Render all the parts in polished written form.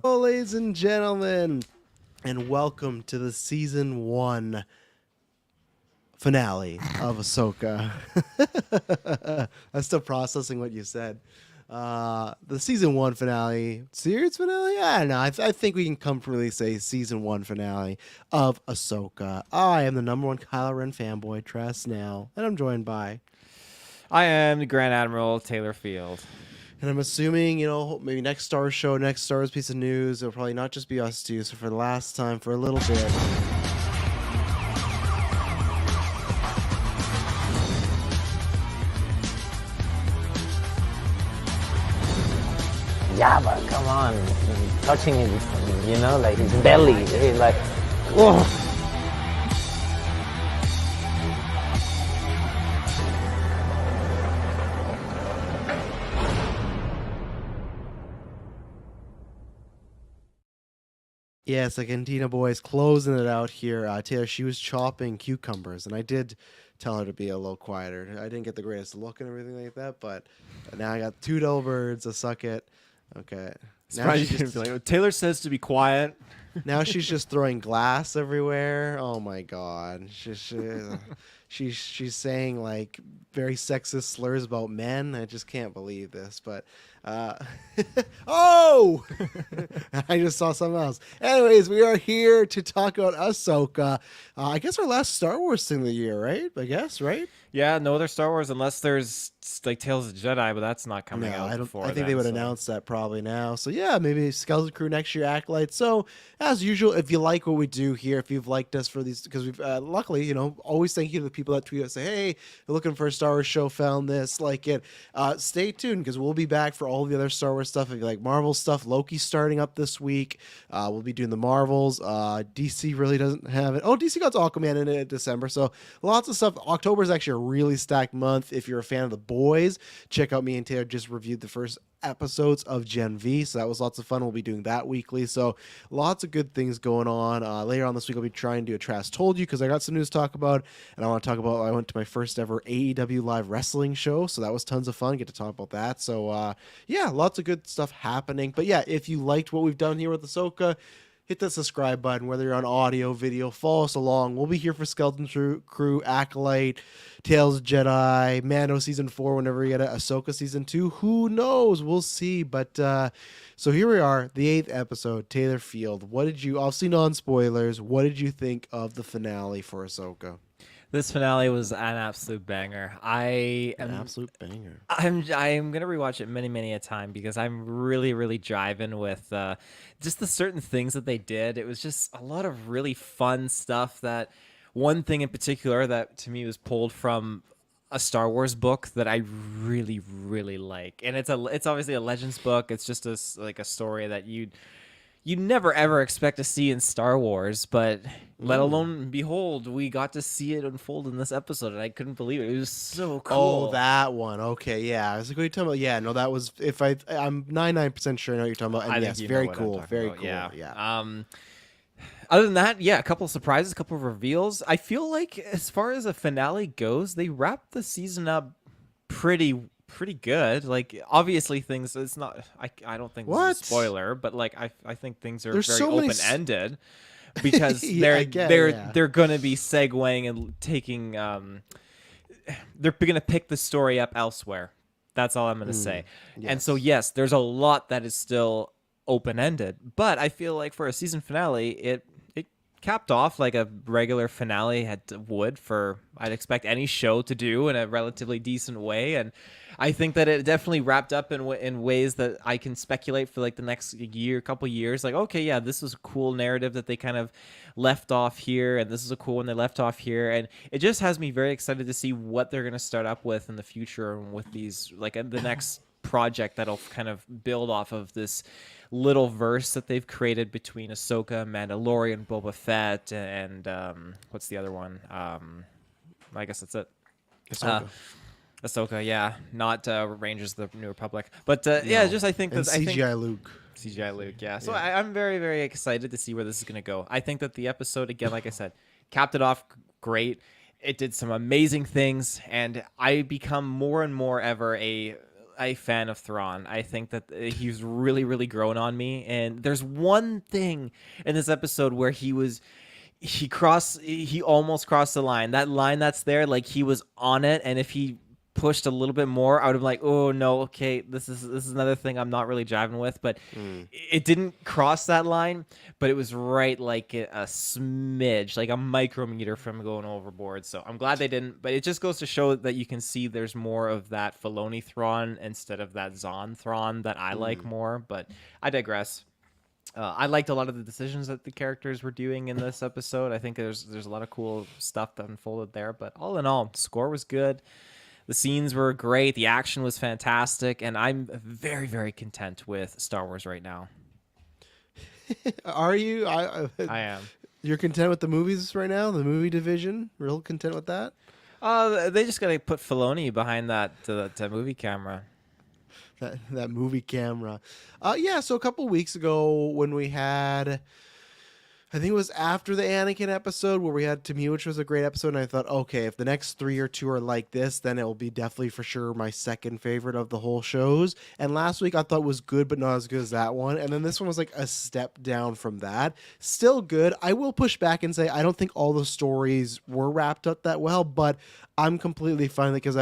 Well, ladies and gentlemen, and welcome to the season 1 finale of Ahsoka. I'm still processing what you said. The season 1 finale, series finale? I don't know. I think we can comfortably say season 1 finale of Ahsoka. I am the number one Kylo Ren fanboy, Tress now, and I'm joined by. I am the Grand Admiral Taylor Field. And I'm assuming, maybe next Star Wars show, next Star Wars piece of news, it'll probably not just be us two. So for the last time, for a little bit. Yeah, but come on, touching his, like his belly. He's like, oh. Yes, the Cantina Boys closing it out here. Taylor, she was chopping cucumbers, and I did tell her to be a little quieter. I didn't get the greatest look and everything like that, but now I got 2 double birds, a suck it. Okay. Now Taylor says to be quiet. Now she's just throwing glass everywhere. Oh my god. She's saying like very sexist slurs about men. I just can't believe this. But oh, I just saw something else. Anyways, we are here to talk about Ahsoka. I guess our last Star Wars thing of the year, right? I guess, right? Yeah, no other Star Wars unless there's like Tales of the Jedi, but that's not coming out. I think they would announce that probably now. So yeah, maybe Skeleton Crew next year, Acolyte. So as usual, if you like what we do here, if you've liked us for these, because we've luckily, always thank you to the people that tweet us, say, hey, you're looking for a Star Wars show, found this, like it. Stay tuned because we'll be back for all the other Star Wars stuff. If you like Marvel stuff, Loki's starting up this week. We'll be doing the Marvels. DC really doesn't have it. Oh, DC got Aquaman in it in December. So lots of stuff. October is actually a really stacked month. If you're a fan of The Boys, check out me and Taylor just reviewed the first episodes of Gen V, so that was lots of fun. We'll be doing that weekly, so lots of good things going on. Later on this week I'll be trying to do a Trash Told You because I got some news to talk about, and I want to talk about I went to my first ever AEW live wrestling show, so that was tons of fun. Get to talk about that. So yeah, lots of good stuff happening. But yeah, if you liked what we've done here with Ahsoka, hit the subscribe button, whether you're on audio, video, follow us along. We'll be here for Skeleton Crew, Acolyte, Tales of Jedi, Mando Season 4, whenever we get it, Ahsoka Season 2. Who knows? We'll see. But so here we are, the 8th episode, Taylor Field. What did you, obviously non-spoilers, what did you think of the finale for Ahsoka? This finale was an absolute banger. An absolute banger. I'm gonna rewatch it many a time because I'm really jiving with just the certain things that they did. It was just a lot of really fun stuff. That one thing in particular that to me was pulled from a Star Wars book that I really like, and it's obviously a Legends book. It's just a story that you'd never ever expect to see in Star Wars, but let alone behold, we got to see it unfold in this episode, and I couldn't believe it. It was so cool. Oh, that one. Okay, yeah. I was like, what are you talking about? Yeah, no, that was I'm 99% sure I know what you're talking about. And yes, very cool. Very cool. Yeah. Other than that, yeah, a couple of surprises, a couple of reveals. I feel like as far as a finale goes, they wrapped the season up pretty good. Like obviously things, it's not, I don't think this is a spoiler, but like I think things are very open-ended because they're going to be segueing and taking they're going to pick the story up elsewhere. That's all I'm going to say. Yes. And so yes, there's a lot that is still open-ended, but I feel like for a season finale, it capped off like a regular finale would for I'd expect any show to do in a relatively decent way, and I think that it definitely wrapped up in ways that I can speculate for like the next couple years. Like, okay, yeah, this was a cool narrative that they kind of left off here, and this is a cool one they left off here, and it just has me very excited to see what they're going to start up with in the future and with these like the next project that'll kind of build off of this little verse that they've created between Ahsoka, Mandalorian, Boba Fett, and what's the other one? I guess that's it. Ahsoka, yeah, not Rangers of the New Republic, but yeah, just I think that CGI Luke. CGI Luke, yeah. So yeah. I'm very excited to see where this is going to go. I think that the episode, again, like I said, capped it off great. It did some amazing things, and I become more and more ever a a fan of Thrawn. I think that he's really, really grown on me. And there's one thing in this episode where he almost crossed the line. That line that's there, like he was on it, and if he pushed a little bit more, I would have been like, oh no, okay, this is another thing I'm not really jiving with. But it didn't cross that line, but it was right like a smidge, like a micrometer from going overboard. So I'm glad they didn't. But it just goes to show that you can see there's more of that Filoni Thrawn instead of that Zahn Thrawn that I like more. But I digress. I liked a lot of the decisions that the characters were doing in this episode. I think there's a lot of cool stuff that unfolded there. But all in all, score was good. The scenes were great. The action was fantastic. And I'm very, very content with Star Wars right now. Are you? I am. You're content with the movies right now? The movie division? Real content with that? They just got to put Filoni behind that movie camera. That movie camera. Yeah, so a couple weeks ago when we had, I think it was after the Anakin episode where we had To Me, which was a great episode, and I thought, okay, if the next 3 or 2 are like this, then it will be definitely for sure my second favorite of the whole shows. And last week I thought was good, but not as good as that one. And then this one was like a step down from that. Still good. I will push back and say I don't think all the stories were wrapped up that well, but I'm completely fine because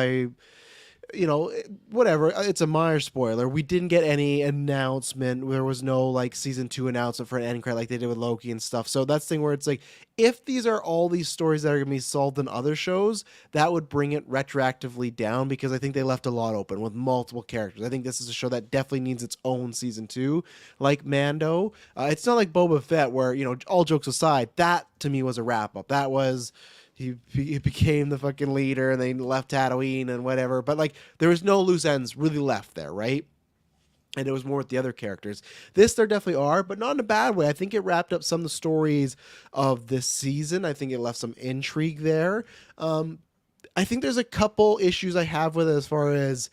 whatever, it's a minor spoiler. We didn't get any announcement. There was no like season 2 announcement for an end credit like they did with Loki and stuff. So that's the thing where it's like, if these are all these stories that are going to be solved in other shows, that would bring it retroactively down because I think they left a lot open with multiple characters. I think this is a show that definitely needs its own season 2, like Mando. It's not like Boba Fett where, all jokes aside, that to me was a wrap up. That was... He became the fucking leader and they left Tatooine and whatever. But like there was no loose ends really left there, right? And it was more with the other characters. This there definitely are, but not in a bad way. I think it wrapped up some of the stories of this season. I think it left some intrigue there. I think there's a couple issues I have with it as far as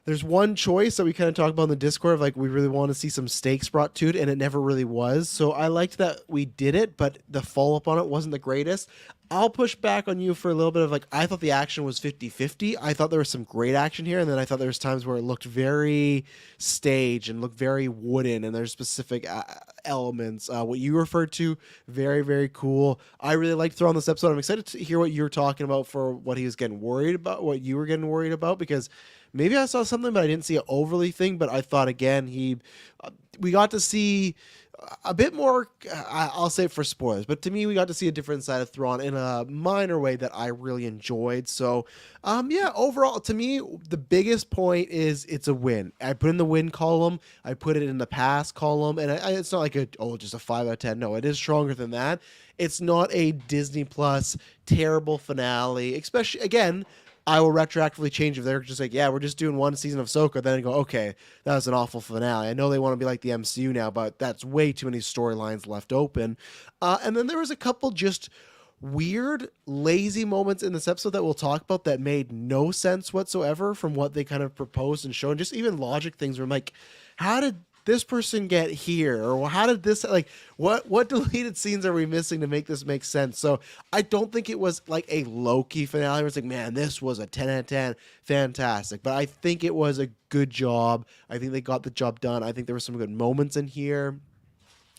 there's one choice that we kind of talked about in the Discord of like we really want to see some stakes brought to it, and it never really was. So I liked that we did it, but the follow-up on it wasn't the greatest. I'll push back on you for a little bit of like, I thought the action was 50-50. I thought there was some great action here, and then I thought there was times where it looked very staged and looked very wooden, and there's specific elements. What you referred to, very, very cool. I really liked Thrawn this episode. I'm excited to hear what you're talking about for what he was getting worried about, what you were getting worried about, because maybe I saw something, but I didn't see an overly thing. But I thought, again, we got to see a bit more, I'll say it for spoilers, but to me, we got to see a different side of Thrawn in a minor way that I really enjoyed. So, yeah, overall, to me, the biggest point is it's a win. I put in the win column, I put it in the pass column, and it's not like just a 5 out of 10. No, it is stronger than that. It's not a Disney Plus terrible finale, especially, again, I will retroactively change if they're just like, yeah, we're just doing one season of Ahsoka. Then I go, okay, that was an awful finale. I know they want to be like the MCU now, but that's way too many storylines left open. And then there was a couple just weird, lazy moments in this episode that we'll talk about that made no sense whatsoever from what they kind of proposed and showed. Just even logic things where I'm like, how did this person get here, or how did this, like, what deleted scenes are we missing to make this make sense? So I don't think it was like a low-key finale where it's like, man, this was a 10 out of 10, fantastic. But I think it was a good job. I think they got the job done. I think there were some good moments in here.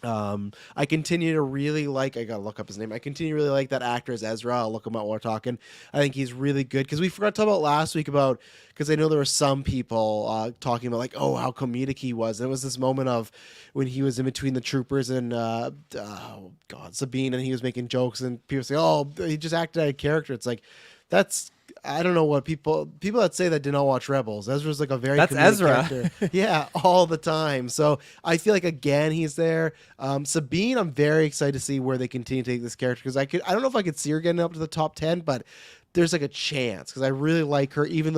I continue to really like, I gotta look up his name. I continue to really like that actor as Ezra. I'll look him up while we're talking. I think he's really good because we forgot to talk about last week because I know there were some people talking about like, oh, how comedic he was. And it was this moment of when he was in between the troopers and Sabine, and he was making jokes, and people say, oh, he just acted out of character. It's like, I don't know what people that say that did not watch Rebels. Ezra's like a very that's Ezra character. Yeah, all the time. So I feel like again he's there. Sabine, I'm very excited to see where they continue to take this character because I don't know if I could see her getting up to the top 10, but there's like a chance because I really like her. Even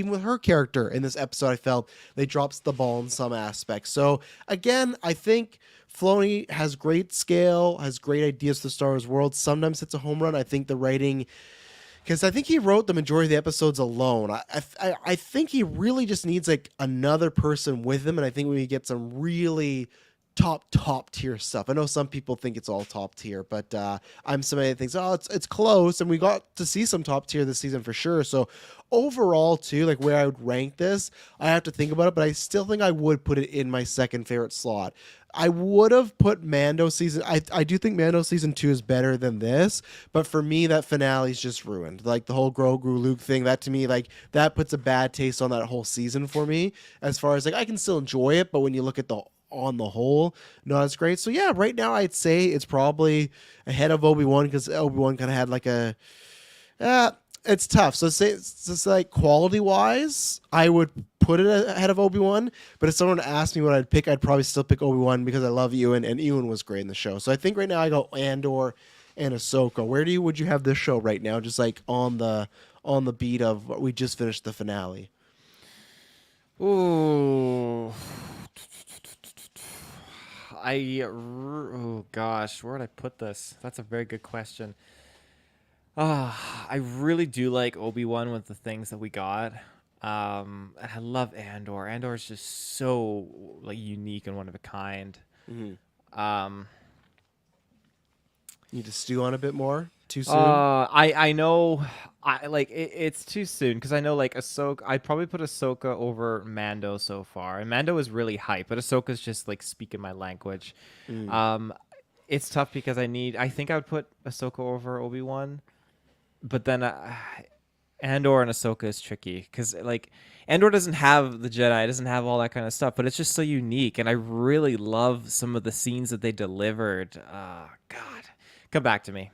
with her character in this episode, I felt they dropped the ball in some aspects. So again, I think Filoni has great scale, has great ideas for the Star Wars world. Sometimes it's a home run. I think the writing. Because I think he wrote the majority of the episodes alone. I think he really just needs like another person with him, and I think we get some really top tier stuff. I know some people think it's all top tier, but I'm somebody that thinks, oh, it's close, and we got to see some top tier this season for sure. So overall, too, like where I would rank this, I have to think about it, but I still think I would put it in my second favorite slot. I would have put Mando season. I do think Mando season 2 is better than this, but for me, that finale is just ruined. Like the whole Grogu Luke thing, that to me, like that puts a bad taste on that whole season for me. As far as like I can still enjoy it, but when you look at the on the whole, not as great. So yeah, right now I'd say it's probably ahead of Obi-Wan because Obi-Wan kind of had like a. It's tough. So say it's just like quality wise, I would put it ahead of Obi-Wan. But if someone asked me what I'd pick, I'd probably still pick Obi-Wan because I love Ewan, and Ewan was great in the show. So I think right now I go Andor and Ahsoka. Would you have this show right now? Just like on the beat of we just finished the finale. Ooh. Oh gosh, where would I put this? That's a very good question. I really do like Obi-Wan with the things that we got. And I love Andor. Andor is just so like unique and one of a kind. Mm-hmm. Need to stew on a bit more. Too soon. I know. I like it's too soon because I know like Ahsoka. I'd probably put Ahsoka over Mando so far, and Mando is really hype, but Ahsoka's just like speaking my language. It's tough because I think I would put Ahsoka over Obi-Wan. But then Andor and Ahsoka is tricky because like Andor doesn't have the Jedi, doesn't have all that kind of stuff, but it's just so unique, and I really love some of the scenes that they delivered. God, come back to me.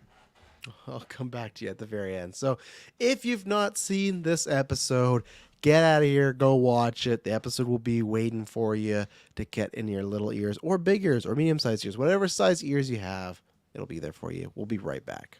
I'll come back to you at the very end. So if you've not seen this episode, get out of here, go watch it. The episode will be waiting for you to get in your little ears or big ears or medium-sized ears, whatever size ears you have, it'll be there for you. We'll be right back.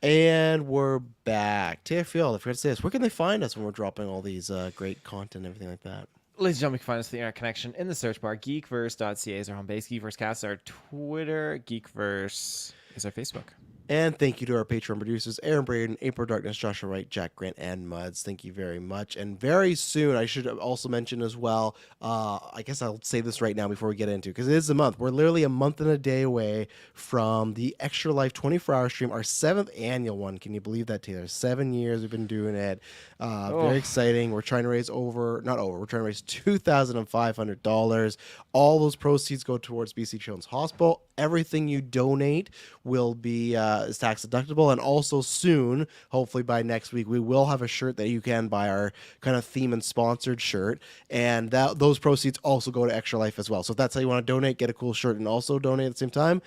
And we're back. Field, I forgot to say this. Where can they find us when we're dropping all these great content and everything like that? Ladies and gentlemen, you can find us the internet connection in the search bar. GeekVerse.ca is our home base. GeekVerseCast is our Twitter. GeekVerse is our Facebook. And thank you to our Patreon producers, Aaron Braden, April Darkness, Joshua Wright, Jack Grant, and Muds. Thank you very much. And very soon, I should also mention as well, I guess I'll say this right now before we get into it, because it is a month. We're literally a month and a day away from the Extra Life 24-hour stream, our 7th annual one. Can you believe that, Taylor? 7 years we've been doing it. Very exciting. We're trying to raise we're trying to raise $2,500. All those proceeds go towards BC Children's Hospital. Everything you donate will be is tax deductible, and also soon, hopefully by next week, we will have a shirt that you can buy, our kind of theme and sponsored shirt, and those proceeds also go to Extra Life as well. So if that's how you want to donate, get a cool shirt and also donate at the same time,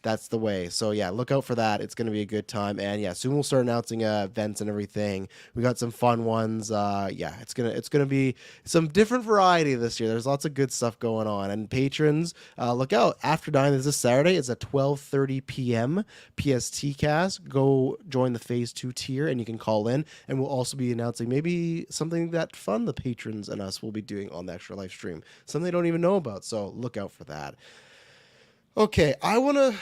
that's the way. So yeah, look out for that. It's going to be a good time. And yeah, soon we'll start announcing events and everything. We got some fun ones. Yeah, it's gonna be some different variety this year. There's lots of good stuff going on. And patrons, look out. After 9 is this Saturday. It's at 12:30 p.m. PST cast. Go join the Phase 2 tier, and you can call in. And we'll also be announcing maybe something that fun the patrons and us will be doing on the Extra Live stream. Something they don't even know about. So look out for that. Okay, I wanna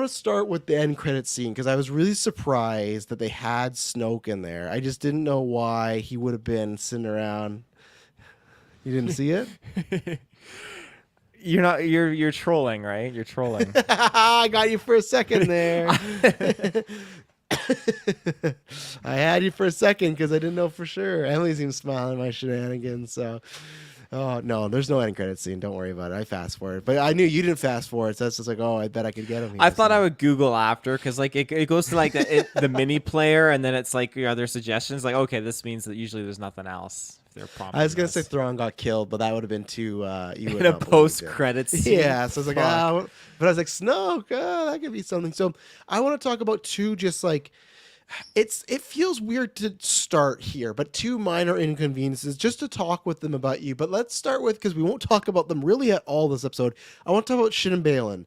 start with the end credit scene because I was really surprised that they had Snoke in there. I just didn't know why he would have been sitting around. You didn't see it? You're trolling, right? You're trolling. I got you for a second there. I had you for a second because I didn't know for sure. Emily's even smiling at my shenanigans, so. Oh, no, there's no end credit scene. Don't worry about it. I fast forward. But I knew you didn't fast forward, so it's just like, oh, I bet I could get him here. I thought I would Google after because like it goes to like the mini player, and then it's like your other suggestions. Like, okay, this means that usually there's nothing else. I was going to say Thrawn got killed, but that would have been too... you in a post-credits scene. Yeah, so I was like, but I was like, Snoke, that could be something. So I want to talk about two just like... It feels weird to start here, but 2 minor inconveniences just to talk with them about you. But let's start with, because we won't talk about them really at all this episode. I want to talk about Shin and Balen.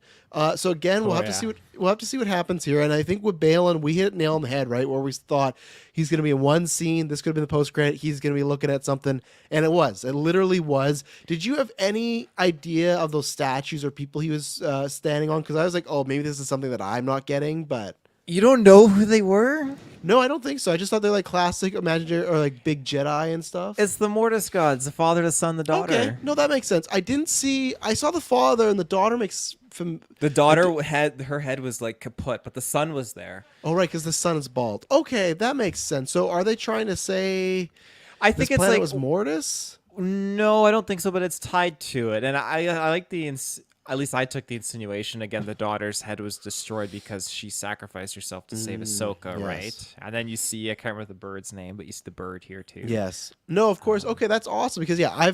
So again, we'll have to see what happens here. And I think with Balen, we hit it nail on the head, right? Where we thought he's going to be in one scene. This could have been the post credit. He's going to be looking at something, and it was. It literally was. Did you have any idea of those statues or people he was standing on? Because I was like, oh, maybe this is something that I'm not getting, but. You don't know who they were? No, I don't think so. I just thought they're like classic imaginary or like big Jedi and stuff. It's the Mortis gods, the father, the son, the daughter. Okay, no, that makes sense. I didn't see. I saw the father and the daughter makes. The daughter had her head was like kaput, but the son was there. Oh right, because the son is bald. Okay, that makes sense. So are they trying to say I this think it's planet like was Mortis? no, I don't think so, but it's tied to it, and I like at least I took the insinuation again. The daughter's head was destroyed because she sacrificed herself to save Ahsoka, yes. right? And then you see, I can't remember the bird's name, but you see the bird here too. Yes. No, of course. Okay, that's awesome because yeah,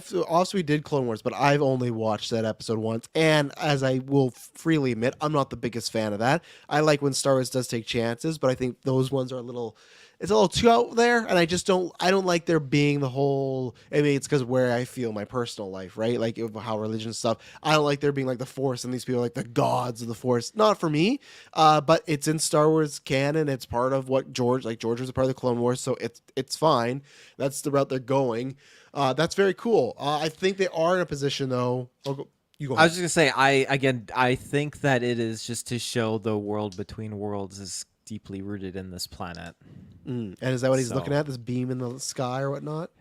we did Clone Wars, but I've only watched that episode once, and as I will freely admit, I'm not the biggest fan of that. I like when Star Wars does take chances, but I think those ones are it's a little too out there, and I don't like there being the whole. I mean, it's because where I feel my personal life, right? Like how religion stuff. I don't like there being like the Force and these people are like the gods of the Force. Not for me, but it's in Star Wars canon. It's part of what George was a part of the Clone Wars, so it's fine. That's the route they're going. That's very cool. I think they are in a position though. You go I ahead. was just gonna say, I think that it is just to show the world between worlds is deeply rooted in this planet. And is that what he's So- looking at? This beam in the sky or whatnot?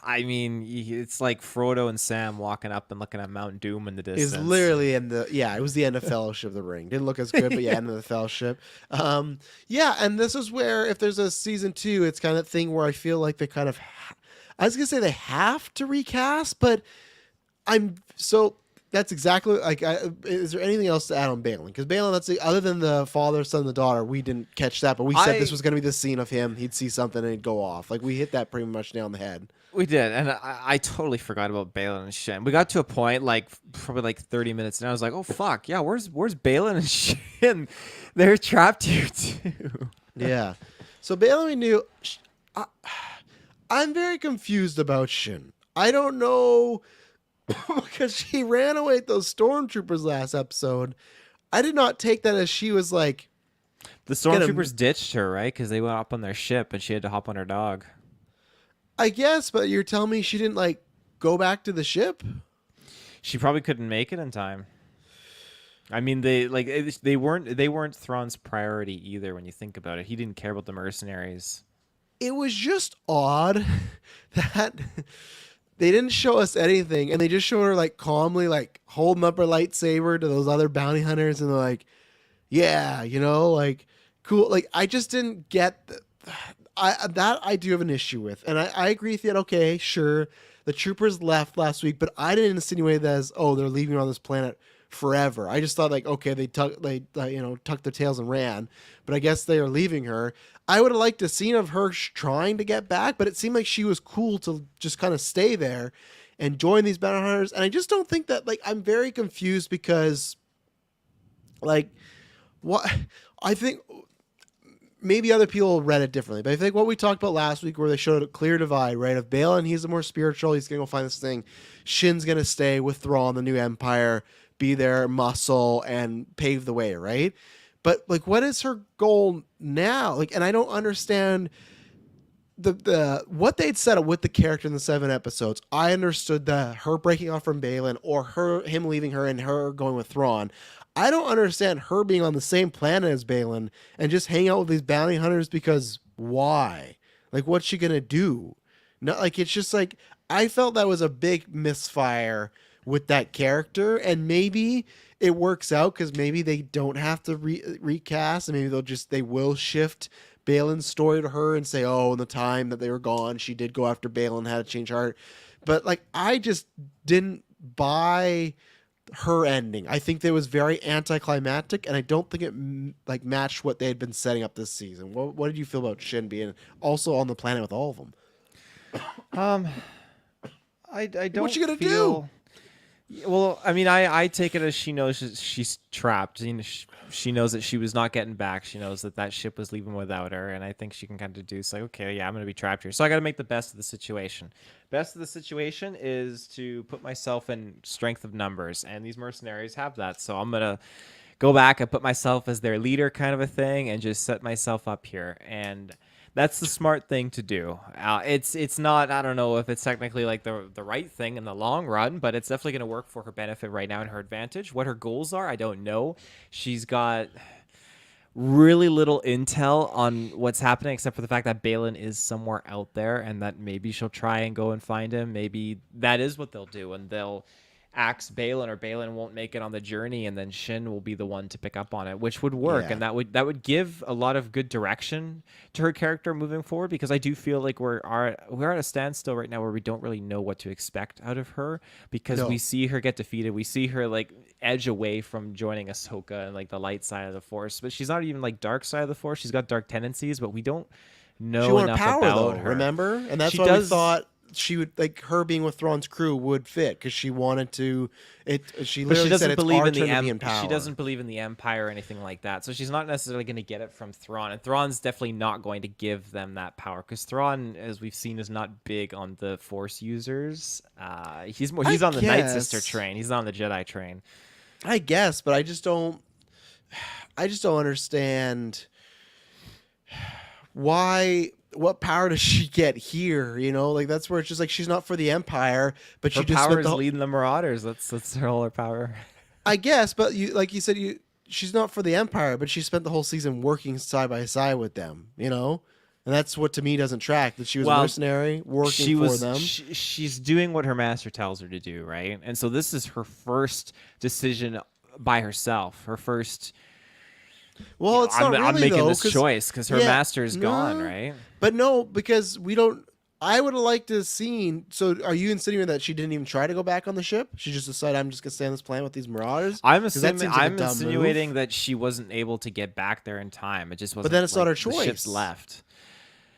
I mean, it's like Frodo and Sam walking up and looking at Mount Doom in the distance. Is literally in the it was the end of Fellowship of the Ring. Didn't look as good, but yeah, end of the Fellowship. Yeah, and this is where if there's a season 2, it's kind of thing where I feel like they kind of I was gonna say they have to recast, but that's exactly like. Is there anything else to add on Balen? Because Balen, other than the father, son, and the daughter, we didn't catch that, but we said this was going to be the scene of him. He'd see something and he'd go off. Like we hit that pretty much nail on the head. We did, and I totally forgot about Balen and Shin. We got to a point like probably like 30 minutes, and I was like, "Oh fuck, yeah, where's Balen and Shin? They're trapped here too." Yeah. So Balen, we knew. I'm very confused about Shin. I don't know because she ran away with those stormtroopers last episode. I did not take that as she was like. The stormtroopers ditched her, right? Because they went up on their ship, and she had to hop on her dog. I guess, but you're telling me she didn't like go back to the ship? She probably couldn't make it in time. I mean, they weren't Thrawn's priority either. When you think about it, he didn't care about the mercenaries. It was just odd that they didn't show us anything, and they just showed her like calmly like holding up her lightsaber to those other bounty hunters, and they're like, "Yeah, like cool." Like I just didn't get I do have an issue with, and I agree with you. Okay, sure, the troopers left last week, but I didn't insinuate that as they're leaving on this planet forever. I just thought like okay, they tucked their tails and ran, but I guess they are leaving her. I would have liked a scene of her trying to get back, but it seemed like she was cool to just kind of stay there and join these bounty hunters. And I just don't think that I'm very confused because what I think maybe other people read it differently, but I think what we talked about last week where they showed a clear divide, right? Of Balen, he's the more spiritual, he's going to go find this thing. Shin's going to stay with Thrawn, the new empire, be their muscle and pave the way, right? But what is her goal now? And I don't understand the what they'd set up with the character in the 7 episodes. I understood that her breaking off from Balen or him leaving her and her going with Thrawn. I don't understand her being on the same planet as Balen and just hang out with these bounty hunters because why? What's she gonna do? Not it's just I felt that was a big misfire with that character, and maybe it works out because maybe they don't have to recast, and maybe they will shift Balen's story to her and say, oh, in the time that they were gone, she did go after Balen, had to change heart. But I just didn't buy her ending. I think that was very anticlimactic, and I don't think it matched what they had been setting up this season. What did you feel about Shin being also on the planet with all of them? I don't. What's she gonna do? Well, I mean, I take it as she knows she's trapped. She knows that she was not getting back. She knows that ship was leaving without her, and I think she can kind of deduce okay, yeah, I'm going to be trapped here. So I got to make the best of the situation. Best of the situation is to put myself in strength of numbers, and these mercenaries have that. So I'm going to go back and put myself as their leader kind of a thing and just set myself up here. And that's the smart thing to do. It's not, I don't know if it's technically the right thing in the long run, but it's definitely going to work for her benefit right now and her advantage. What her goals are, I don't know. She's got really little intel on what's happening, except for the fact that Balen is somewhere out there, and that maybe she'll try and go and find him. Maybe that is what they'll do, and they'll axe Balen, or Balen won't make it on the journey, and then Shin will be the one to pick up on it, which would work, Yeah. and that would give a lot of good direction to her character moving forward. Because I do feel like we're at a standstill right now where we don't really know what to expect out of her, because No. we see her get defeated, we see her like edge away from joining Ahsoka and like the light side of the Force, but she's not even like dark side of the Force. She's got dark tendencies, but we don't know She wanted enough power about though, her. remember? And that's She why we does- thought she would, like, her being with Thrawn's crew would fit, because she wanted to. She But literally she doesn't said it's believe our in the turn to be in power. she doesn't believe in the Empire or anything like that. So she's not necessarily going to get it from Thrawn, and Thrawn's definitely not going to give them that power, because Thrawn, as we've seen, is not big on the Force users. He's on the Night Sister guess. train. He's not on the Jedi train. I guess, but I just don't understand why. What power does she get here? You know, like, that's where it's just like she's not for the Empire, but Her she just power spent is the whole, leading the Marauders. That's her all her power. I guess, but you said, she's not for the Empire, but she spent the whole season working side by side with them. You know, and that's what to me doesn't track. That she was a mercenary working for them. She's doing what her master tells her to do, right? And so this is her first decision by herself. Her first. Well, it's not really, I'm making though, this 'cause- choice because her yeah, master is gone, no. right? But no, because we don't. I would have liked to have seen. So, are you insinuating that she didn't even try to go back on the ship? She just decided, I'm just gonna stay on this planet with these Marauders. I'm 'Cause that assuming. seems like a I'm dumb insinuating move. that she wasn't able to get back there in time. It just wasn't. then it's not her The ship's choice. left.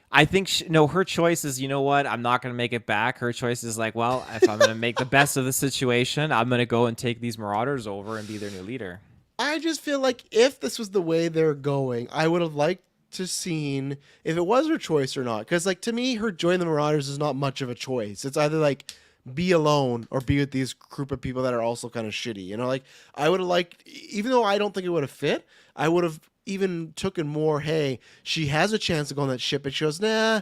I think no. Her choice is, you know what? I'm not going to make it back. Her choice is like, well, if I'm going to make the best of the situation, I'm going to go and take these Marauders over and be their new leader. I just feel like if this was the way they're going, I would have liked to seen if it was her choice or not. Because, like, to me, her joining the Marauders is not much of a choice. It's either like be alone or be with these group of people that are also kind of shitty. You know, like, I would have liked, even though I don't think it would have fit, I would have even taken more. Hey, she has a chance to go on that ship, but she goes, nah.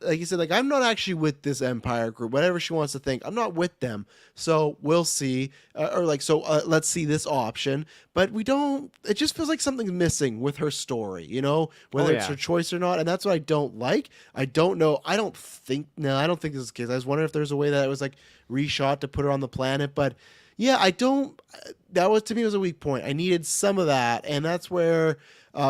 Like you said, like, I'm not actually with this Empire group. Whatever she wants to think, I'm not with them. So we'll see, let's see this option. But we don't. It just feels like something's missing with her story. You know, whether it's her choice or not, and that's what I don't like. I don't know. I don't think this is the case. I was wondering if there's a way that it was like reshot to put her on the planet, but yeah, I don't. That was, to me, was a weak point. I needed some of that, and that's where.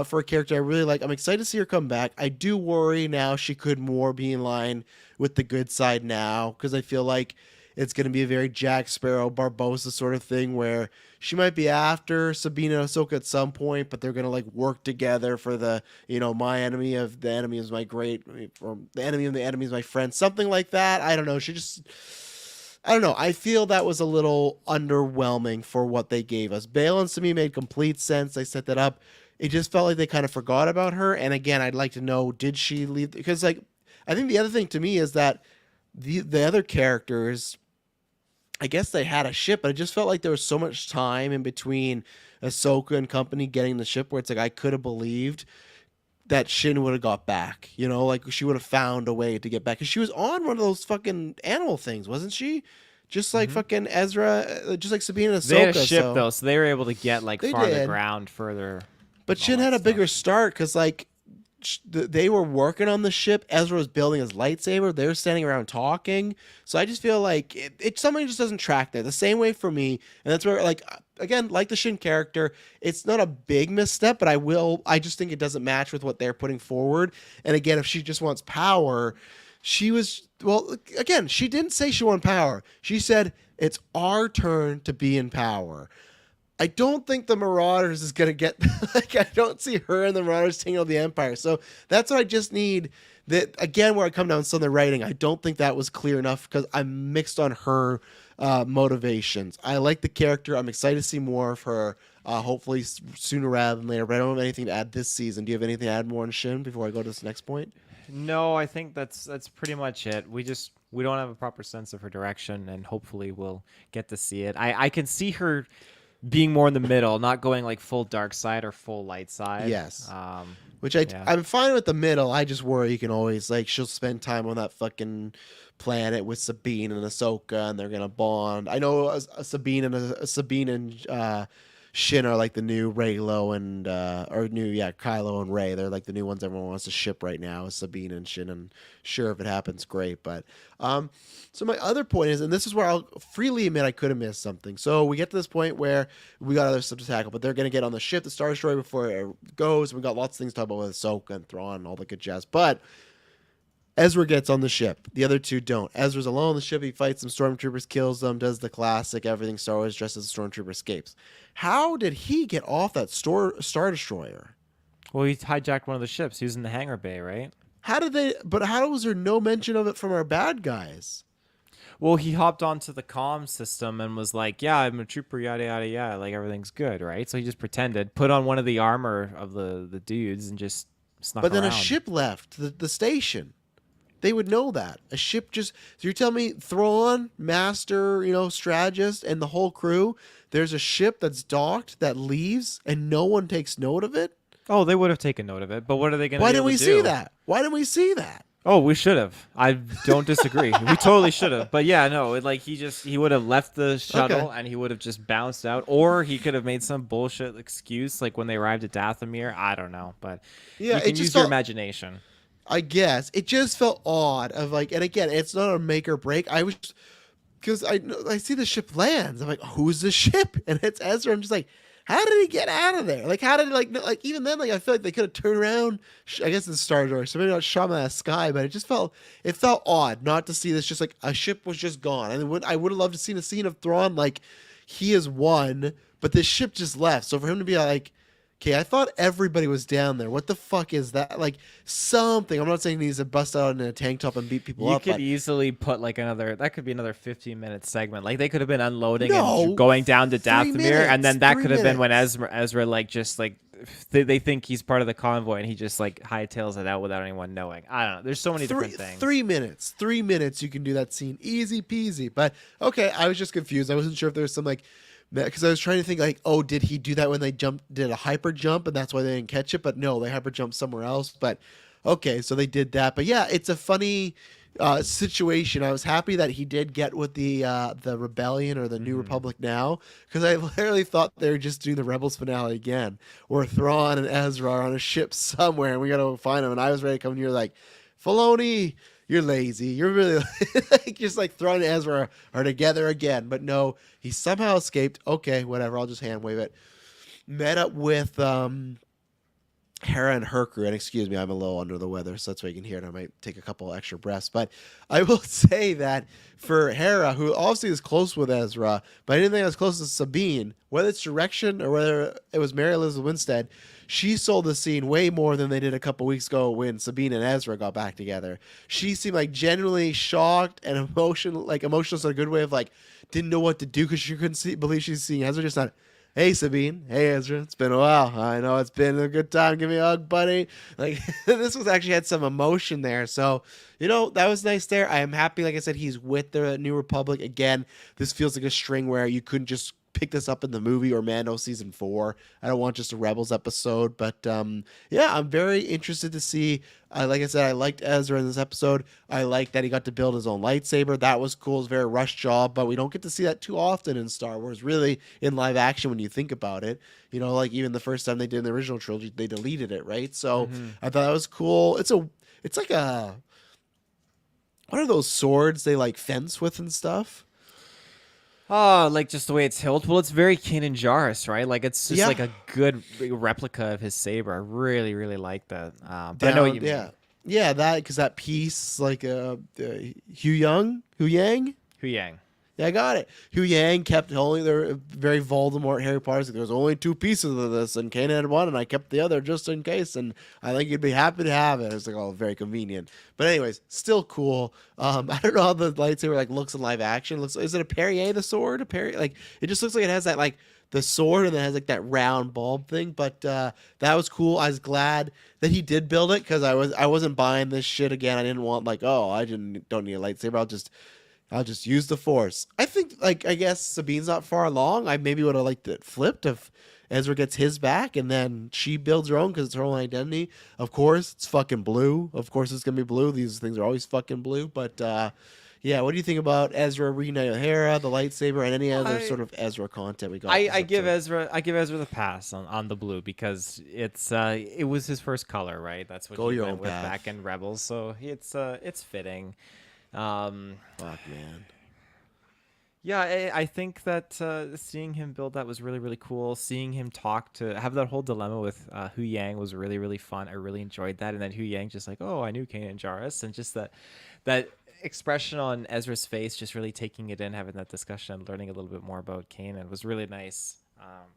For a character I really like, I'm excited to see her come back. I do worry now she could more be in line with the good side now, because I feel like it's going to be a very Jack Sparrow, Barbossa sort of thing where she might be after Sabine and Ahsoka at some point, but they're going to like work together for the, my enemy of the enemy is my great, or the enemy of the enemy is my friend, something like that. I don't know. I don't know. I feel that was a little underwhelming for what they gave us. Balance to me made complete sense. They set that up. It just felt like they kind of forgot about her. And again, I'd like to know, did she leave? Because, like, I think the other thing to me is that the other characters, I guess they had a ship, but it just felt like there was so much time in between Ahsoka and company getting the ship where it's like I could have believed that Shin would have got back. Like she would have found a way to get back. Because she was on one of those fucking animal things, wasn't she? Just like fucking Ezra, just like Sabine and Ahsoka. They had a ship, though, so they were able to get like They farther did. ground further. But Shin had a bigger start because, like, they were working on the ship. Ezra was building his lightsaber. They were standing around talking. So I just feel like it something just doesn't track there. The same way for me. And that's where, like, again, like the Shin character, it's not a big misstep, but I just think it doesn't match with what they're putting forward. And again, if she just wants power, she didn't say she wanted power. She said, it's our turn to be in power. I don't think the Marauders is going to get, like, I don't see her and the Marauders taking over the Empire. So that's what I just need. That, again, where I come down on the writing, I don't think that was clear enough because I'm mixed on her motivations. I like the character. I'm excited to see more of her, hopefully sooner rather than later. But I don't have anything to add this season. Do you have anything to add more on Shin before I go to this next point? No, I think that's pretty much it. We don't have a proper sense of her direction, and hopefully we'll get to see it. I can see her being more in the middle, not going like full dark side or full light side. Yes. Which yeah. I'm fine with the middle. I just worry you can always, like, she'll spend time on that fucking planet with Sabine and Ahsoka, and they're gonna bond. I know Sabine and Shin are like the new Raylo and Kylo and Ray. They're like the new ones everyone wants to ship right now, is Sabine and Shin. And sure, if it happens, great. But so my other point is, and this is where I'll freely admit I could have missed something. So we get to this point where we got other stuff to tackle, but they're going to get on the ship, the Star Destroyer, before it goes. We got lots of things to talk about with Ahsoka and Thrawn and all the good jazz. But Ezra gets on the ship. The other two don't. Ezra's alone on the ship. He fights some stormtroopers, kills them, does the classic everything Star Wars, dressed as a stormtrooper, escapes. How did he get off that Star Destroyer? Well, he hijacked one of the ships. He was in the hangar bay, right? How was there no mention of it from our bad guys? Well, he hopped onto the comm system and was like, yeah, I'm a trooper, yada, yada, yada. Like, everything's good, right? So he just pretended, put on one of the armor of the dudes and just snuck But then around. a ship left the station. They would know that. A ship just... So you're telling me Thrawn, Master, strategist, and the whole crew, there's a ship that's docked that leaves and no one takes note of it? Oh, they would have taken note of it, but what are they going to do? Why didn't we see that? Why didn't we see that? Oh, we should have. I don't disagree. We totally should have. But yeah, no, he would have left the shuttle and he would have just bounced out, or he could have made some bullshit excuse like when they arrived at Dathomir. I don't know, but yeah, you can use your imagination. I guess it just felt odd of like, and again, it's not a make or break. I was, because I see the ship lands. I'm like, who's the ship? And it's Ezra. I'm just like, how did he get out of there? Like, how did like even then, like I feel like they could have turned around. I guess it's Star Destroyer, so maybe not shot him out of the sky, but it felt odd not to see this. Just like a ship was just gone, and I would have loved to see a scene of Thrawn like he has won, but this ship just left. So for him to be like, okay, I thought everybody was down there. What the fuck is that? Like something. I'm not saying he needs to bust out in a tank top and beat people up. You could easily put like that could be another 15-minute segment. Like they could have been unloading and going down to Dathomir, and then that could have been when Ezra like just like they think he's part of the convoy and he just like hightails it out without anyone knowing. I don't know. There's so many different things. 3 minutes. 3 minutes you can do that scene. Easy peasy. But okay, I was just confused. I wasn't sure if there was some like... Because I was trying to think like, oh, did he do that when they did a hyper jump and that's why they didn't catch it? But no, they hyper jumped somewhere else. But okay, so they did that. But yeah, it's a funny situation. I was happy that he did get with the Rebellion or the New Republic now, because I literally thought they were just doing the Rebels finale again, where Thrawn and Ezra are on a ship somewhere and we got to find them. And I was ready to come and you're like, Filoni, you're lazy. You're really like, just like Thrawn and Ezra are together again. But no, he somehow escaped. Okay, whatever. I'll just hand wave it. Met up with Hera and her crew. And excuse me, I'm a little under the weather, so that's why you can hear it. I might take a couple extra breaths. But I will say that for Hera, who obviously is close with Ezra, but I didn't think I was close to Sabine, whether it's direction or whether it was Mary Elizabeth Winstead, she sold the scene way more than they did a couple weeks ago when Sabine and Ezra got back together. She seemed like genuinely shocked and emotional in a good way of like, didn't know what to do because she couldn't believe she's seeing Ezra. Just not, hey Sabine, hey Ezra, it's been a while. I know it's been a good time. Give me a hug, buddy. Like this was actually had some emotion there. So, that was nice there. I am happy, like I said, he's with the New Republic. Again, this feels like a string where you couldn't just pick this up in the movie or Mando season 4. I don't want just a Rebels episode, but yeah, I'm very interested to see. Like I said, I liked Ezra in this episode. I liked that he got to build his own lightsaber. That was cool. It's a very rushed job, but we don't get to see that too often in Star Wars, really, in live action when you think about it. Like even the first time they did in the original trilogy, they deleted it, right? So I thought that was cool. It's like a, what are those swords they like fence with and stuff? Oh, like just the way it's hilt. Well, it's very Kanan Jarrus, right? Like it's just like a good replica of his saber. I really, really like that. But I know what you mean. Yeah, that because that piece, like Huyang. Yeah, I got it. Huyang kept only they're very Voldemort Harry Potter's. Like, there's only 2 pieces of this, and Kanan had 1, and I kept the other just in case. And I think you'd be happy to have it. It's like very convenient. But anyways, still cool. I don't know how the lightsaber like looks in live action. Is it a Perrier the sword? Like it just looks like it has that like the sword and it has like that round bulb thing. But that was cool. I was glad that he did build it because I wasn't buying this shit again. I didn't want like, oh, don't need a lightsaber. I'll just use the Force. I think, I guess Sabine's not far along. I maybe would have liked it flipped if Ezra gets his back and then she builds her own because it's her own identity. Of course, it's fucking blue. Of course, it's going to be blue. These things are always fucking blue. But, Yeah, what do you think about Ezra reuniting with Hera, the lightsaber, and any other I- sort of Ezra content we got? I this give episode? Ezra the pass on the blue because it was his first color, right? That's what Go he your went own with path. back in Rebels, so it's fitting. Um, Fuck, man. yeah, I think that seeing him build that was really really cool. Seeing him have that whole dilemma with Hu Yang was really really fun. I really enjoyed that, and then Hu Yang just like, oh, I knew Kanan Jarrus, and just that expression on Ezra's face, just really taking it in, having that discussion, and learning a little bit more about Kanan was really nice.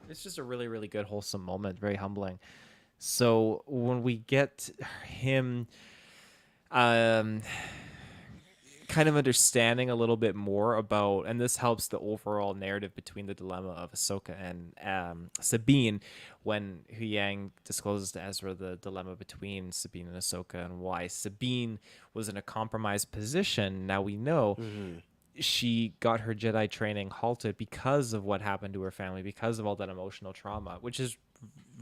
It's just a really really good wholesome moment, very humbling. So when we get him um kind of understanding a little bit more about, and this helps the overall narrative between the dilemma of Ahsoka and Sabine, when Hu Yang discloses to Ezra the dilemma between Sabine and Ahsoka and why Sabine was in a compromised position. Now we know she got her Jedi training halted because of what happened to her family, because of all that emotional trauma, which is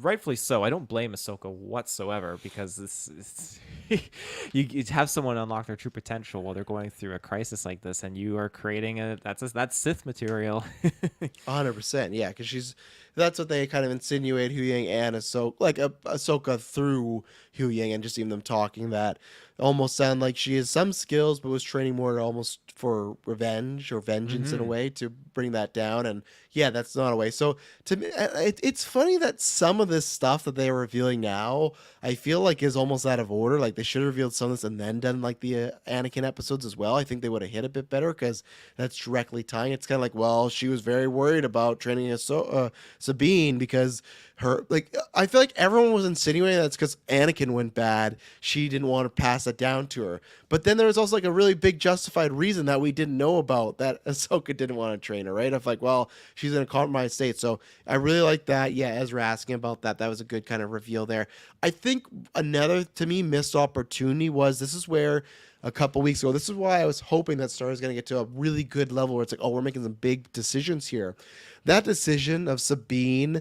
rightfully so. I don't blame Ahsoka whatsoever because you have someone unlock their true potential while they're going through a crisis like this, and you are creating that's Sith material. 100%, yeah, because that's what they kind of insinuate Hu Yang and Ahsoka, like Ahsoka through Hu Yang, and just even them talking that almost sound like she has some skills, but was training more almost for revenge or vengeance in a way to bring that down. And yeah, that's not a way. So to me, it's funny that some of this stuff that they are revealing now, I feel like is almost out of order. Like they should have revealed some of this and then done like the Anakin episodes as well. I think they would have hit a bit better because that's directly tying. It's kind of like, well, she was very worried about training Sabine because her, like, I feel like everyone was insinuating that's because Anakin went bad. She didn't want to pass that down to her. But then there was also like a really big justified reason that we didn't know about that Ahsoka didn't want to train her, right? Of like, well, she's in a compromised state. So I really like that. Yeah, Ezra asking about that. That was a good kind of reveal there. I think another, to me, missed opportunity was this is where a couple weeks ago, this is why I was hoping that Star is going to get to a really good level where it's like, oh, we're making some big decisions here. That decision of Sabine,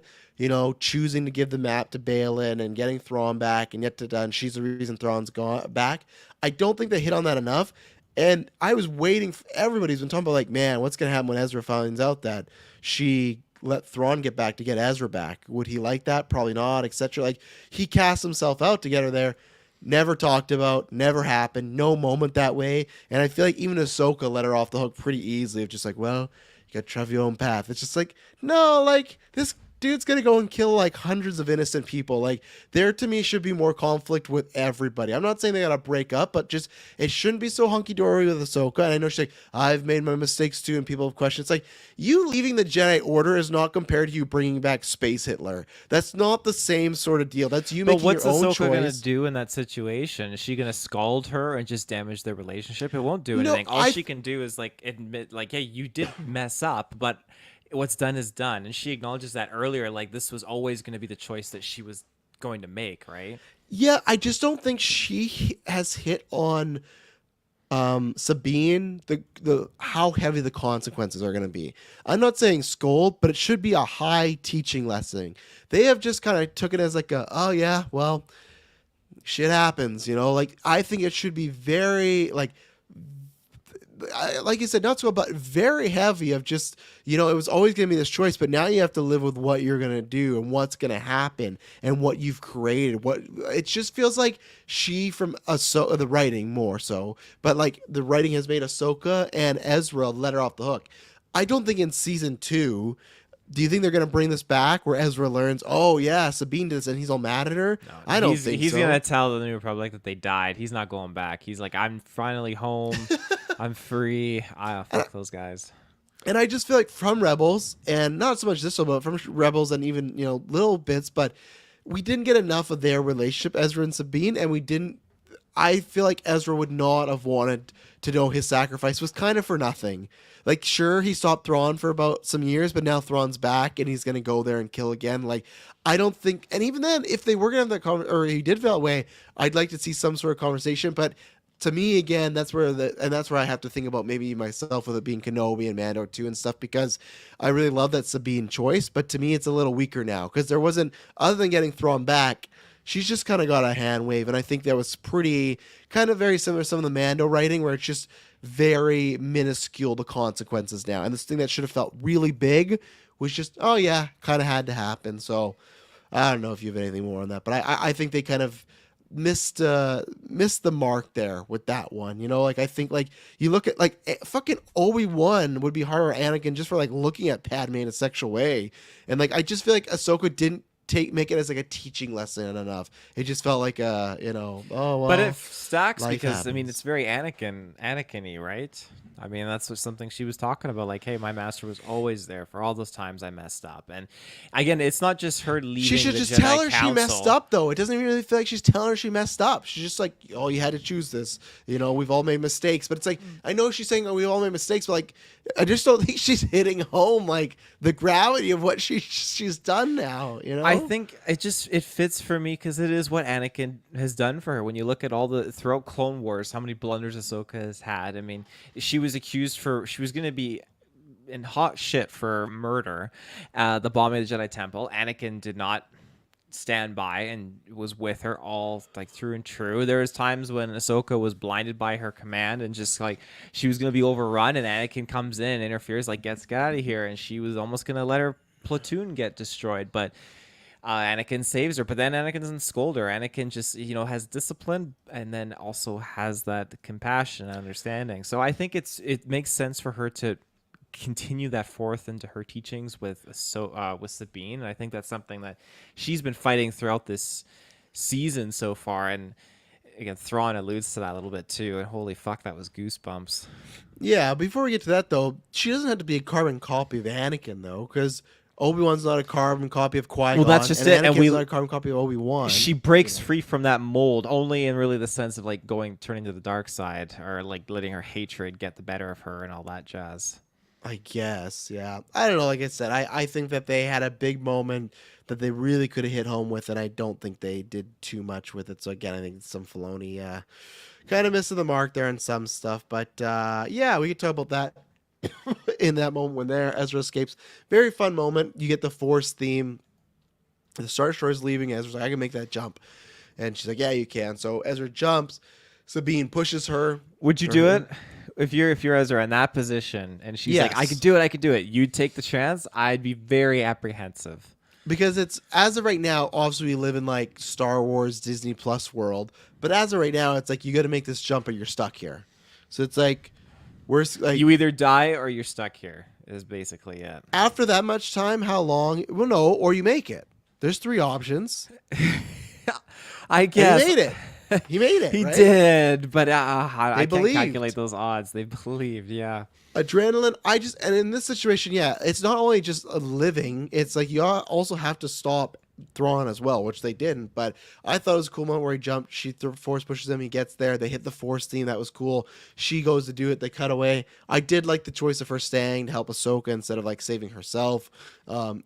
choosing to give the map to Balen and getting Thrawn back and yet to done, she's the reason Thrawn's gone back. I don't think they hit on that enough. And I was waiting for everybody's been talking about like, man, what's going to happen when Ezra finds out that she let Thrawn get back to get Ezra back? Would he like that? Probably not, etc. Like he cast himself out to get her there. Never talked about, never happened, no moment that way. And I feel like even Ahsoka let her off the hook pretty easily of just like, well, you got to travel your own path. It's just like, no, like this dude's gonna go and kill like hundreds of innocent people. Like there to me should be more conflict with everybody. I'm not saying they gotta break up, but just it shouldn't be so hunky dory with Ahsoka. And I know she's like, I've made my mistakes too, and people have questions. It's like you leaving the Jedi Order is not compared to you bringing back Space Hitler. That's not the same sort of deal. That's you But making what's your own Ahsoka choice. gonna do in that situation? Is she gonna scald her and just damage their relationship? It won't do No, anything. All she can do is like admit, like, hey, you did mess up, but what's done is done. And she acknowledges that earlier, like this was always going to be the choice that she was going to make, right? Yeah, I just don't think she has hit on Sabine, the how heavy the consequences are going to be. I'm not saying scold, but it should be a high teaching lesson. They have just kind of took it as like a, oh yeah, well, shit happens, like I think it should be very like you said, not so, but very heavy of just, it was always going to be this choice, but now you have to live with what you're going to do and what's going to happen and what you've created. What it just feels like she from the writing more so, but like the writing has made Ahsoka and Ezra let her off the hook. I don't think in season 2, do you think they're going to bring this back where Ezra learns, oh yeah, Sabine did this and he's all mad at her? No, I don't think he's so. gonna tell the New Republic that they died. He's not going back. He's like, I'm finally home. I'm free. Fuck those guys. And I just feel like from Rebels, and not so much this one, but from Rebels and even, little bits, but we didn't get enough of their relationship, Ezra and Sabine, and I feel like Ezra would not have wanted to know his sacrifice was kind of for nothing. Like, sure, he stopped Thrawn for about some years, but now Thrawn's back and he's going to go there and kill again. Like, I don't think, and even then, if they were going to have that or he did feel that way, I'd like to see some sort of conversation, but to me, again, that's where I have to think about maybe myself with it being Kenobi and Mando too and stuff, because I really love that Sabine choice, but to me, it's a little weaker now because there wasn't, other than getting Thrawn back, she's just kind of got a hand wave, and I think that was pretty kind of very similar to some of the Mando writing, where it's just very minuscule the consequences now, and this thing that should have felt really big was just, oh yeah, kind of had to happen. So I don't know if you have anything more on that, but I think they kind of missed the mark there with that one. You know, like I think like you look at like fucking Obi-Wan would be harder on Anakin just for like looking at Padme in a sexual way, and like I just feel like Ahsoka didn't make it as like a teaching lesson enough. It just felt like oh well. But it stacks because happens. I mean it's very Anakin-y, right? I mean that's something she was talking about. Like, hey, my master was always there for all those times I messed up. And again, it's not just her leaving. She should the just Jedi tell her Council. she messed up, though. It doesn't even really feel like she's telling her she messed up. She's just like, oh, you had to choose this. You know, we've all made mistakes. But it's like, I know she's saying, oh, we all made mistakes, but like, I just don't think she's hitting home like the gravity of what she's done now. You know, I think it fits for me because it is what Anakin has done for her. When you look at all throughout Clone Wars, how many blunders Ahsoka has had. I mean, she was going to be in hot shit for murder, the bombing of the Jedi Temple. Anakin did not stand by and was with her all like through and true. There was times when Ahsoka was blinded by her command and just like she was going to be overrun, and Anakin comes in and interferes, like get out of here, and she was almost going to let her platoon get destroyed, but Anakin saves her. But then Anakin doesn't scold her. Anakin just has discipline, and then also has that compassion and understanding. So I think it makes sense for her to continue that forth into her teachings with Sabine. And I think that's something that she's been fighting throughout this season so far. And again, Thrawn alludes to that a little bit too. And holy fuck, that was goosebumps. Yeah, before we get to that though, she doesn't have to be a carbon copy of Anakin though, because Obi-Wan's not a carbon copy of Qui-Gon. Well, that's just and it. Anakin's And not a carbon copy of Obi-Wan. She breaks free from that mold only in really the sense of like turning to the dark side, or like letting her hatred get the better of her and all that jazz. I guess, yeah. I don't know. Like I said, I think that they had a big moment that they really could have hit home with, and I don't think they did too much with it. So again, I think some Filoni kind of missing the mark there on some stuff. But yeah, we could talk about that in that moment when Ezra escapes. Very fun moment. You get the Force theme. The Star Destroyer's leaving. Ezra's like, I can make that jump. And she's like, yeah, you can. So Ezra jumps. Sabine pushes her. Would you do it? If you're Ezra in that position and she's like, I could do it, you'd take the chance? I'd be very apprehensive. Because it's, as of right now, obviously we live in like Star Wars, Disney Plus world. But as of right now, it's like you got to make this jump or you're stuck here. So it's like, you either die or you're stuck here is basically it. After that much time, how long? Well, no, or you make it. There's 3 options. I guess. And he made it. He made it. He right? did, but I can't believed. calculate those odds. They believed, yeah. Adrenaline. And in this situation, yeah, it's not only just a living. It's like you also have to stop Thrawn as well, which they didn't. But I thought it was a cool moment where he jumped. She Force pushes him. He gets there. They hit the Force theme. That was cool. She goes to do it. They cut away. I did like the choice of her staying to help Ahsoka instead of like saving herself.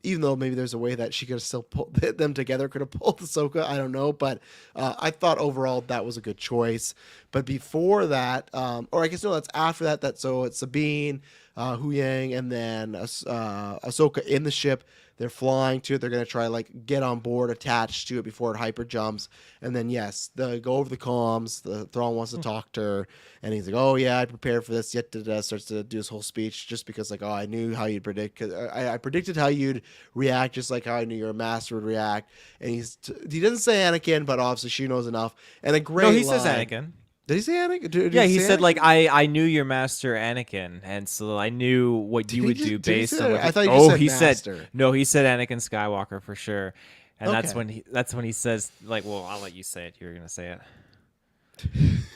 Even though maybe there's a way that she could have still pulled them together, could have pulled Ahsoka. I don't know. But I thought overall that was a good choice. But before that, or I guess no, that's after that. So it's Sabine, Hu Yang, and then Ahsoka in the ship. They're flying to it. They're going to try like get on board, attached to it before it hyper jumps. And then, yes, they go over the comms. The Thrawn wants to talk to her. And he's like, oh, yeah, I prepared for this. Yet starts to do his whole speech just because, like, oh, I knew how you'd predict. I predicted how you'd react, just like how I knew your master would react. And he doesn't say Anakin, but obviously she knows enough. And a great he line. says Anakin. Did he say Anakin? Yeah, he said, like, I knew your master, Anakin, and so I knew what you would do based on what I thought you said he master. said, no, he said Anakin Skywalker for sure. And Okay. that's when he says, like, well, I'll let you say it. You were going to say it.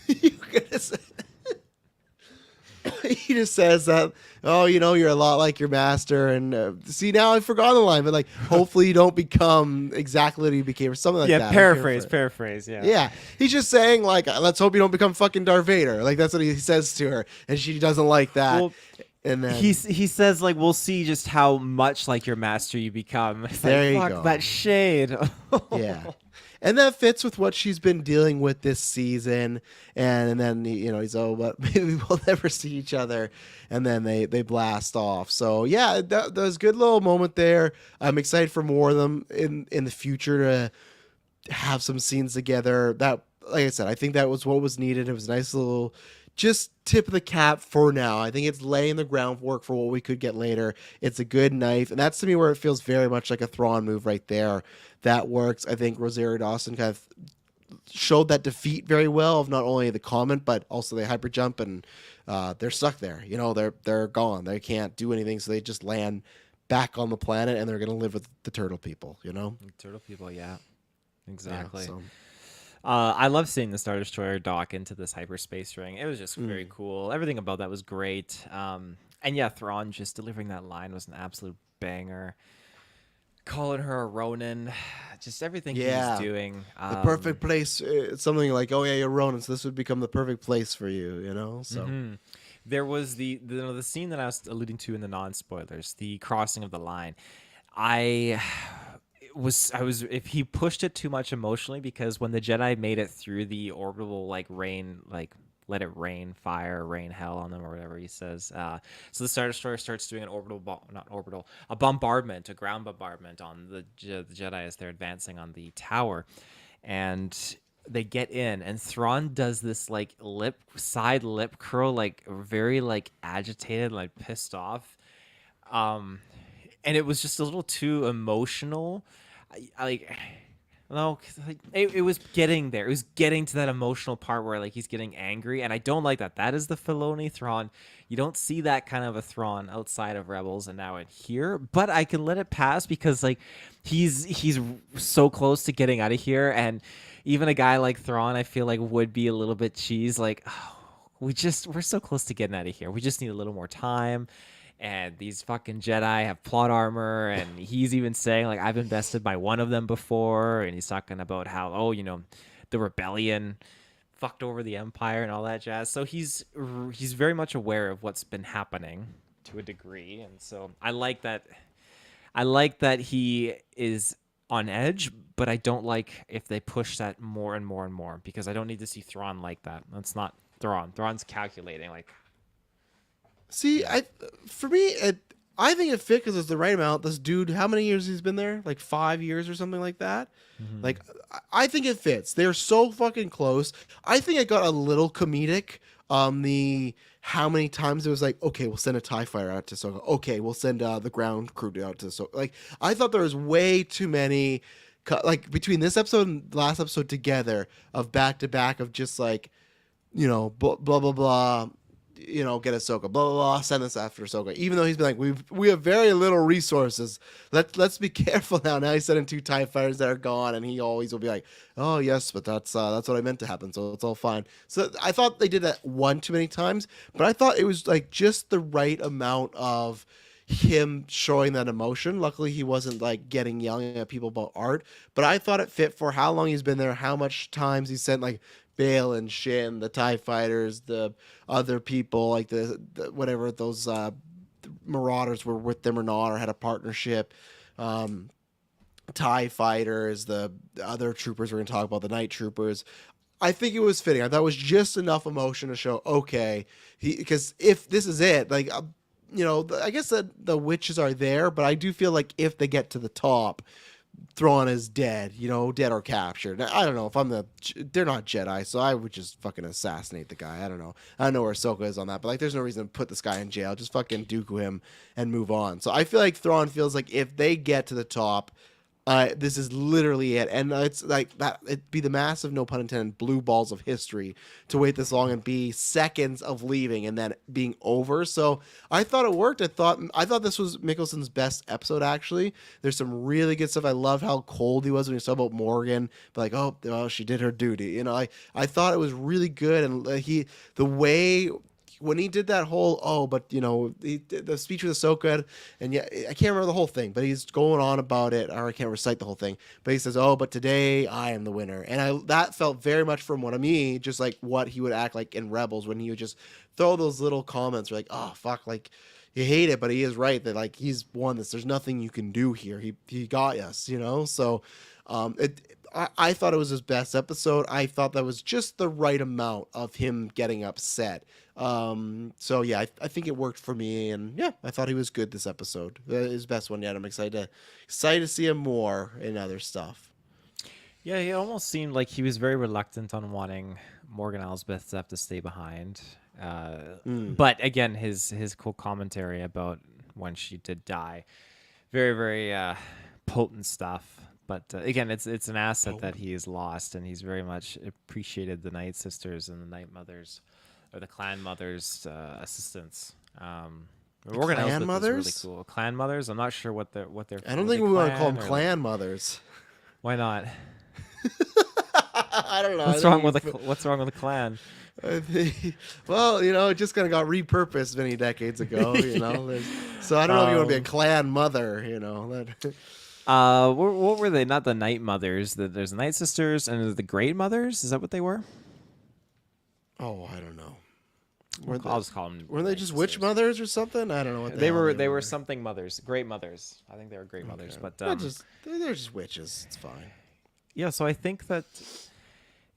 You gonna say he just says that, oh, you're a lot like your master, and see, now I forgot the line, but like, hopefully you don't become exactly what he became, or something like that. Paraphrase, yeah. Yeah, he's just saying like, let's hope you don't become fucking Darth Vader. Like that's what he says to her, and she doesn't like that. Well, and then he says like, we'll see just how much like your master you become. It's there like, you go. That shade. Yeah. And that fits with what she's been dealing with this season. And then, he's, oh, but maybe we'll never see each other. And then they blast off. So, yeah, that was a good little moment there. I'm excited for more of them in the future to have some scenes together. That, like I said, I think that was what was needed. It was a nice little just tip of the cap for now. I think it's laying the groundwork for what we could get later. It's a good knife, and that's to me where it feels very much like a Thrawn move right there. That works. I think Rosario Dawson kind of showed that defeat very well of not only the comment but also the hyper jump, and they're stuck there. They're gone. They can't do anything, so they just land back on the planet, and they're gonna live with the turtle people. Turtle people, yeah, exactly. Yeah, so. I love seeing the Star Destroyer dock into this hyperspace ring. It was just very cool. Everything about that was great. And yeah, Thrawn just delivering that line was an absolute banger. Calling her a Ronin, just everything Yeah. he's doing. The perfect place. It's something like, oh yeah, you're Ronin, so this would become the perfect place for you. So. There was the scene that I was alluding to in the non-spoilers, the crossing of the line. I was if he pushed it too much emotionally, because when the Jedi made it through the orbital rain, let it rain fire, rain hell on them, or whatever he says. So the Star Destroyer starts doing a bombardment, a ground bombardment on the Jedi as they're advancing on the tower, and they get in, and Thrawn does this side lip curl, very agitated, pissed off. And it was just a little too emotional. No, it was getting there. It was getting to that emotional part where he's getting angry, and I don't like that. That is the Filoni Thrawn. You don't see that kind of a Thrawn outside of Rebels and now in here, but I can let it pass because he's so close to getting out of here, and even a guy like Thrawn, I feel would be a little bit cheese. We're so close to getting out of here. We just need a little more time. And these fucking Jedi have plot armor, and he's even saying I've invested by one of them before, and he's talking about how the rebellion fucked over the Empire and all that jazz. So he's very much aware of what's been happening to a degree, and so I like that. I like that he is on edge, but I don't like if they push that more and more and more, because I don't need to see Thrawn like that. That's not Thrawn. Thrawn's calculating. See, for me, I think it fit because it's the right amount. This dude, how many years he's been there? 5 years or something like that. I think it fits. They're so fucking close. I think it got a little comedic. The how many times it was okay, we'll send a TIE fighter out to Ahsoka. Okay, we'll send the ground crew out to Ahsoka. I thought there was way too many, between this episode and the last episode together of back to back of just blah blah blah. Get Ahsoka, blah blah blah. Send this after Ahsoka, even though he's been we have very little resources. Let's be careful now. Now he's sending 2 TIE fighters that are gone, and he always will be oh yes, but that's what I meant to happen, so it's all fine. So I thought they did that one too many times, but I thought it was just the right amount of him showing that emotion. Luckily, he wasn't getting yelling at people about art, but I thought it fit for how long he's been there, how much times he sent Balen, Shin, the TIE fighters, the other people, the whatever those Marauders were with them or not, or had a partnership. TIE fighters, the other troopers we're going to talk about, the night troopers. I think it was fitting. I thought it was just enough emotion to show, okay, because if this is it, I guess the witches are there, but I do feel if they get to the top, Thrawn is dead, dead or captured. I don't know if they're not Jedi, so I would just fucking assassinate the guy. I don't know. I don't know where Ahsoka is on that, but there's no reason to put this guy in jail. Just fucking Dooku him and move on. So I feel Thrawn feels if they get to the top, this is literally it, and it's that it'd be the massive, no pun intended, blue balls of history to wait this long and be seconds of leaving and then being over. So I thought it worked. I thought this was Mickelson's best episode. Actually, there's some really good stuff. I love how cold he was when he saw about Morgan, but oh, she did her duty. I thought it was really good, and the way. When he did that whole, he did the speech with Ahsoka, and yeah, I can't remember the whole thing, but he's going on about it, or I can't recite the whole thing, but he says, but today I am the winner. And that felt very much from what just what he would act like in Rebels, when he would just throw those little comments where oh, fuck, you hate it, but he is right that he's won this. There's nothing you can do here. He got us, so I thought it was his best episode. I thought that was just the right amount of him getting upset. So yeah, I think it worked for me, and yeah, I thought he was good this episode. His best one yet. I'm excited to see him more in other stuff. Yeah, he almost seemed like he was very reluctant on wanting Morgan Elsbeth to have to stay behind. But again, his cool commentary about when she did die, very very potent stuff. But again, it's an asset that he has lost, and he's very much appreciated the Night Sisters and the Night Mothers, or the Clan Mothers' assistance. Morgan Clan Elsbeth Mothers? is really cool. Clan Mothers. I'm not sure what they're. I don't think we want to call them clan mothers. Why not? I don't know. What's wrong with a clan? I think, well, you know, it just kind of got repurposed many decades ago, you know. So I don't know if you want to be a clan mother, you know. What were they? Not the Night Mothers. There's the Night Sisters and the Great Mothers. Is that what they were? Oh, I don't know. I'll just call them. Were they just witch mothers or something? I don't know what They were something mothers. Great Mothers. I think they were Great Mothers. But they're just witches. It's fine. yeah, so I think that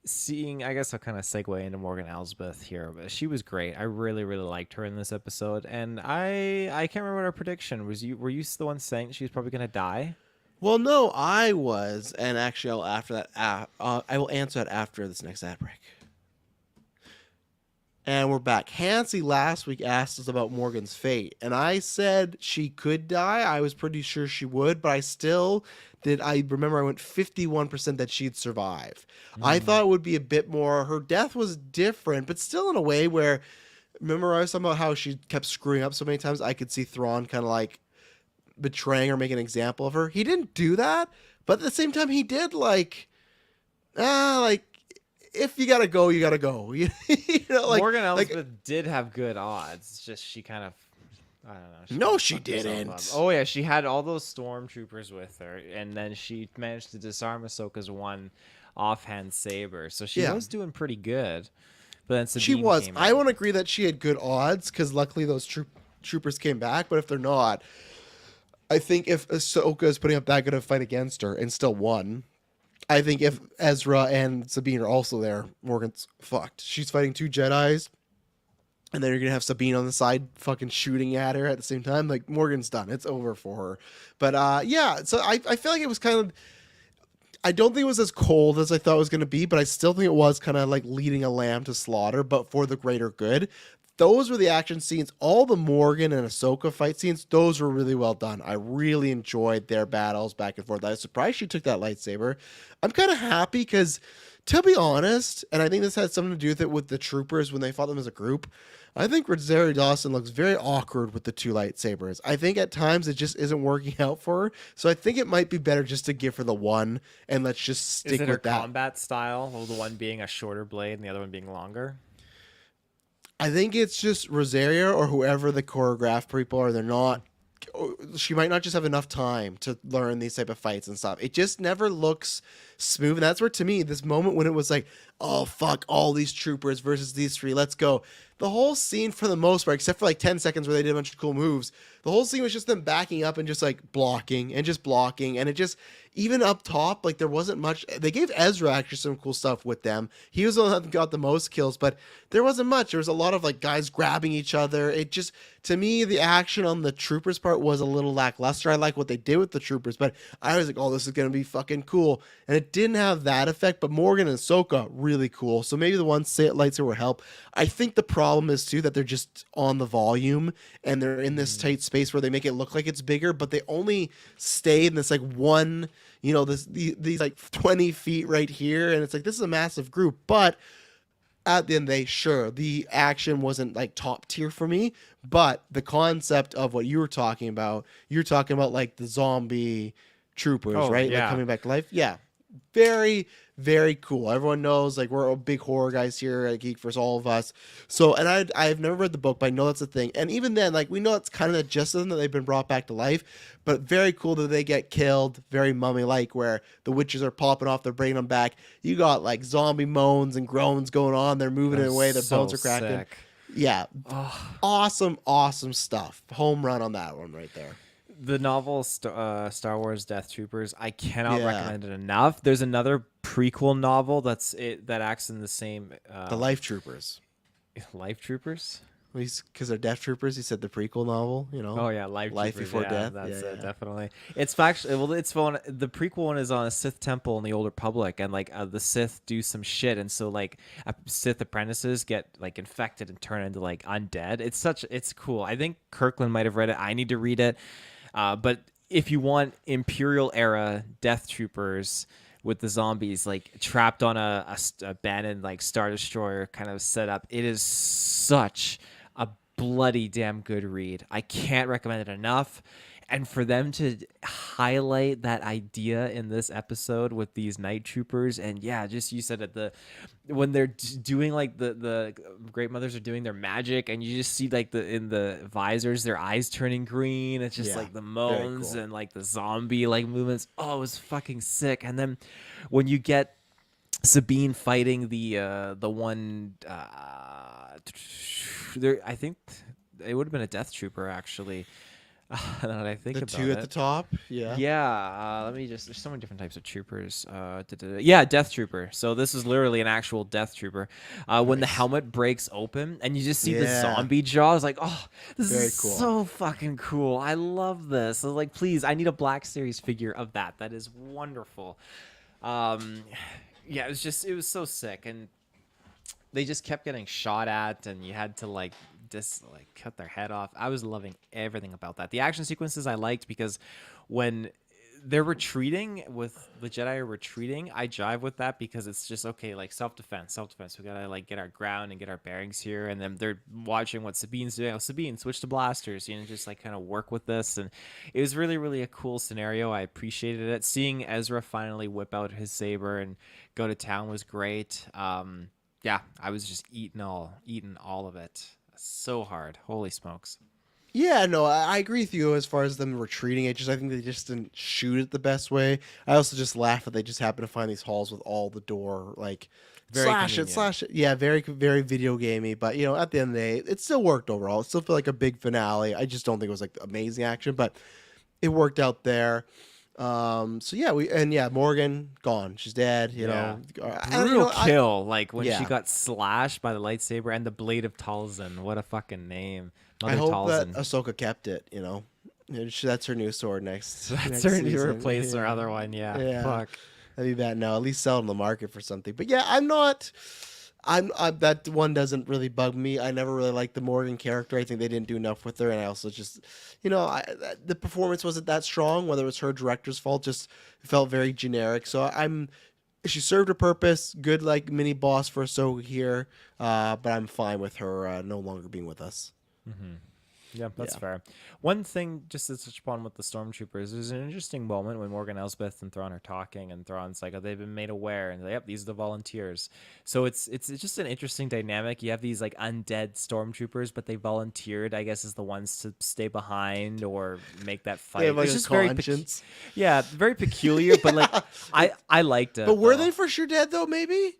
I guess I'll kind of segue into Morgan Elsbeth here, but she was great. I really, really liked her in this episode, and I can't remember what our prediction was. Were you the one saying she was probably gonna die? Well, no, I was, and actually, I will answer that after this next ad break. And we're back. Hansi last week asked us about Morgan's fate, and I said she could die. I was pretty sure she would, but I remember I went 51% that she'd survive. I thought it would be a bit more. Her death was different, but still in a way where, remember I was talking about how she kept screwing up so many times. I could see Thrawn kind of like betraying her, making an example of her. He didn't do that, but at the same time, he did if you gotta go, you gotta go. You know, Morgan Elsbeth did have good odds. It's just she kind of, I don't know. No, she didn't. Oh yeah, she had all those stormtroopers with her, and then she managed to disarm Ahsoka's one offhand saber. So she was doing pretty good. But then Sabine she was. came I in. won't agree that she had good odds because luckily those troopers came back. But if they're not, I think if Ahsoka is putting up that good of a fight against her and still won, I think if Ezra and Sabine are also there, Morgan's fucked. She's fighting two Jedis, and then you're going to have Sabine on the side fucking shooting at her at the same time. Like, Morgan's done. It's over for her. But, yeah, so I feel like it was kind of... I don't think it was as cold as I thought it was going to be, but I still think it was kind of like leading a lamb to slaughter, but for the greater good. Those were the action scenes. All the Morgan and Ahsoka fight scenes, those were really well done. I really enjoyed their battles back and forth. I was surprised she took that lightsaber. I'm kind of happy because, to be honest, and I think this had something to do with it with the troopers when they fought them as a group, I think Rosario Dawson looks very awkward with the two lightsabers. I think at times it just isn't working out for her. So I think it might be better just to give her the one and let's just stick Is it with her that. combat style? Well, the one being a shorter blade and the other one being longer? I think it's just Rosario or whoever the choreographed people are. They're not. She might not just have enough time to learn these type of fights and stuff. It just never looks smooth. And that's where, to me, this moment when it was like, oh, fuck, all these troopers versus these three, let's go. The whole scene, for the most part, except for like 10 seconds where they did a bunch of cool moves, the whole scene was just them backing up and just like blocking and just blocking. And it just, even up top, like there wasn't much. They gave Ezra actually some cool stuff with them. He was the one that got the most kills, but there wasn't much. There was a lot of like guys grabbing each other. It just, to me, the action on the troopers part was a little lackluster. I like what they did with the troopers, but I was like, oh, this is going to be fucking cool. And it didn't have that effect, but Morgan and Ahsoka, really cool. So maybe the one lightsaber would help. I think the problem is too that they're just on the volume and they're in this tight space where they make it look like it's bigger, but they only stay in this like one, you know, these like 20 feet right here. And it's like, this is a massive group, but at the end the action wasn't like top tier for me, but the concept of what you're talking about like the zombie troopers, right? Yeah. Like coming back to life. Yeah. Very, very cool. Everyone knows like we're all big horror guys here at GeekVerse, all of us. So, and I've never read the book, but I know that's a thing. And even then, like we know it's kind of the gist of them that they've been brought back to life, but very cool that they get killed. Very mummy-like, where the witches are popping off, they're bringing them back. You got like zombie moans and groans going on. They're moving it away. Their bones are cracking. Sick. Yeah, awesome stuff. Home run on that one right there. The novel Star Wars Death Troopers, I cannot recommend it enough. There's another prequel novel that acts in the same The Life Troopers. Life Troopers. Because they're Death Troopers. He said the prequel novel. Oh yeah, Life Life Troopers, Before yeah, Death. That's Yeah, yeah. definitely. It's actually it's fun. The prequel one is on a Sith temple in the Old Republic, and like the Sith do some shit, and so like Sith apprentices get like infected and turn into like undead. It's cool. I think Kirkland might have read it. I need to read it, but if you want Imperial era Death Troopers with the zombies like trapped on a abandoned like Star Destroyer kind of setup, it is such a bloody damn good read. I can't recommend it enough. And for them to highlight that idea in this episode with these night troopers, and yeah, just you said it, when they're doing like the great mothers are doing their magic, and you just see like in the visors their eyes turning green. It's just like the moans cool. and like the zombie like movements. Oh, it was fucking sick. And then when you get Sabine fighting the one there, I think it would have been a Death Trooper actually. Now that I think The about two at it. the top. Yeah. Yeah, let me just. There's so many different types of troopers. Yeah, Death Trooper. So this is literally an actual Death Trooper. When the helmet breaks open and you just see the zombie jaws, like, oh, this Very is cool. so fucking cool. I love this. I was like, please, I need a Black Series figure of that. That is wonderful. Yeah, it was so sick, and they just kept getting shot at, and you had to like cut their head off. I was loving everything about that. The action sequences I liked because when they're retreating, with the Jedi are retreating, I jive with that because it's just okay, like self-defense. We gotta like get our ground and get our bearings here, and then they're watching what Sabine's doing. Oh, Sabine, switch to blasters, just like kind of work with this, and it was really, really a cool scenario. I appreciated it. Seeing Ezra finally whip out his saber and go to town was great. Yeah, I was just eating all of it. So hard. Holy smokes. Yeah, no, I agree with you as far as them retreating. I think they just didn't shoot it the best way. I also just laugh that they just happen to find these halls with all the door like Very slash it. Yeah, very very video gamey. But at the end of the day, it still worked overall. It still felt like a big finale. I just don't think it was like amazing action, but it worked out there. So yeah, Morgan gone. She's dead. Brutal kill. Like when she Yeah. got slashed by the lightsaber and the blade of Talzin. What a fucking name. Mother I hope Talzin. that Ahsoka kept it. That's her new sword next. That's next her to season. replace Yeah. her other one. Yeah. Yeah. Fuck. That'd be bad. No, at least sell it on the market for something. But yeah, I'm that one doesn't really bug me. I never really liked the Morgan character. I think they didn't do enough with her, and I also just, the performance wasn't that strong. Whether it was her director's fault, just felt very generic. So she served her purpose. Good like mini boss for Ahsoka here, but I'm fine with her no longer being with us. Mm-hmm. Yeah, that's Yeah. fair. One thing, just to touch upon with the stormtroopers, there's an interesting moment when Morgan Elsbeth and Thrawn are talking, and Thrawn's like, "Oh, they've been made aware," and yep, these are the volunteers. So it's just an interesting dynamic. You have these like undead stormtroopers, but they volunteered, I guess, as the ones to stay behind or make that fight. They have like It's a just very conscience. yeah, very peculiar, but like I liked it. But were though. they for sure dead though? Maybe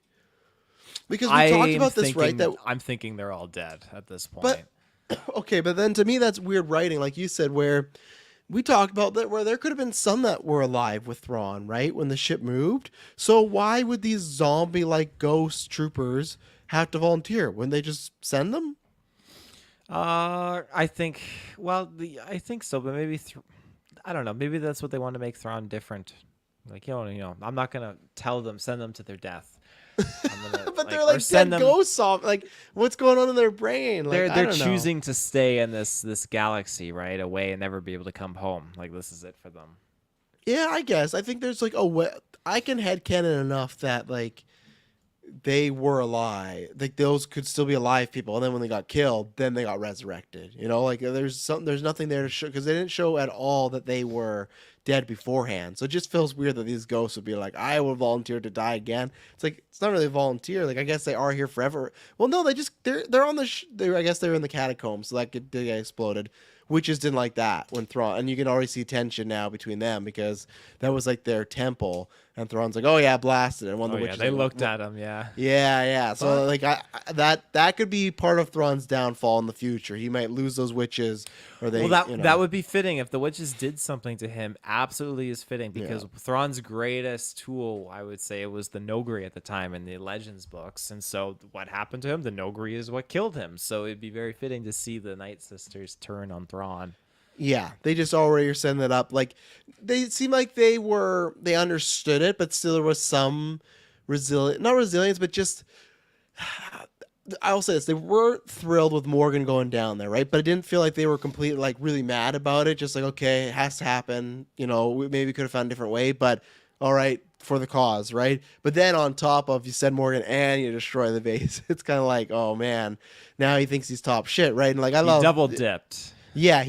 because we talked about this, right? That I'm thinking they're all dead at this point. But okay, but then to me that's weird writing, like you said, where we talked about that, where there could have been some that were alive with Thrawn, right, when the ship moved. So why would these zombie like ghost troopers have to volunteer? Wouldn't they just send them? I think. Well, I think so, but maybe I don't know. Maybe that's what they want to make Thrawn different. Like I'm not gonna send them to their death. I'm gonna, But they're like dead ghosts off. Like, what's going on in their brain? Like, they're I don't know. choosing to stay in this galaxy, right, away and never be able to come home. Like this is it for them. Yeah, I guess. I think there's like a way. I can headcanon enough that like they were alive. Like those could still be alive people, and then when they got killed, then they got resurrected. Like there's nothing there to show, because they didn't show at all that they were dead beforehand. So it just feels weird that these ghosts would be like, I will volunteer to die again. It's like it's not really volunteer. Like I guess they are here forever. Well, no, they're on I guess they're in the catacombs, so that they get exploded. Witches didn't like that when Thrawn, and you can already see tension now between them because that was like their temple. And Thrawn's like, oh yeah, blasted. And one of Oh the yeah, witches they like, looked at him. Yeah. yeah. So like that could be part of Thrawn's downfall in the future. He might lose those witches, or they. Well, you know. that would be fitting if the witches did something to him. Absolutely is fitting because Thrawn's greatest tool, I would say, was the Nogri at the time in the Legends books. And so, what happened to him? The Nogri is what killed him. So it'd be very fitting to see the Night Sisters turn on Thrawn. Yeah, they just already are setting that up. Like they seem like they understood it, but still there was some not resilience, but just I'll say this: they weren't thrilled with Morgan going down there, right? But it didn't feel like they were completely like really mad about it. Just like, okay, it has to happen. You know, we maybe could have found a different way, but all right, for the cause, right? But then on top of you send Morgan and you destroy the base, it's kind of like, oh man, now he thinks he's top shit, right? And like I love double dipped. Yeah,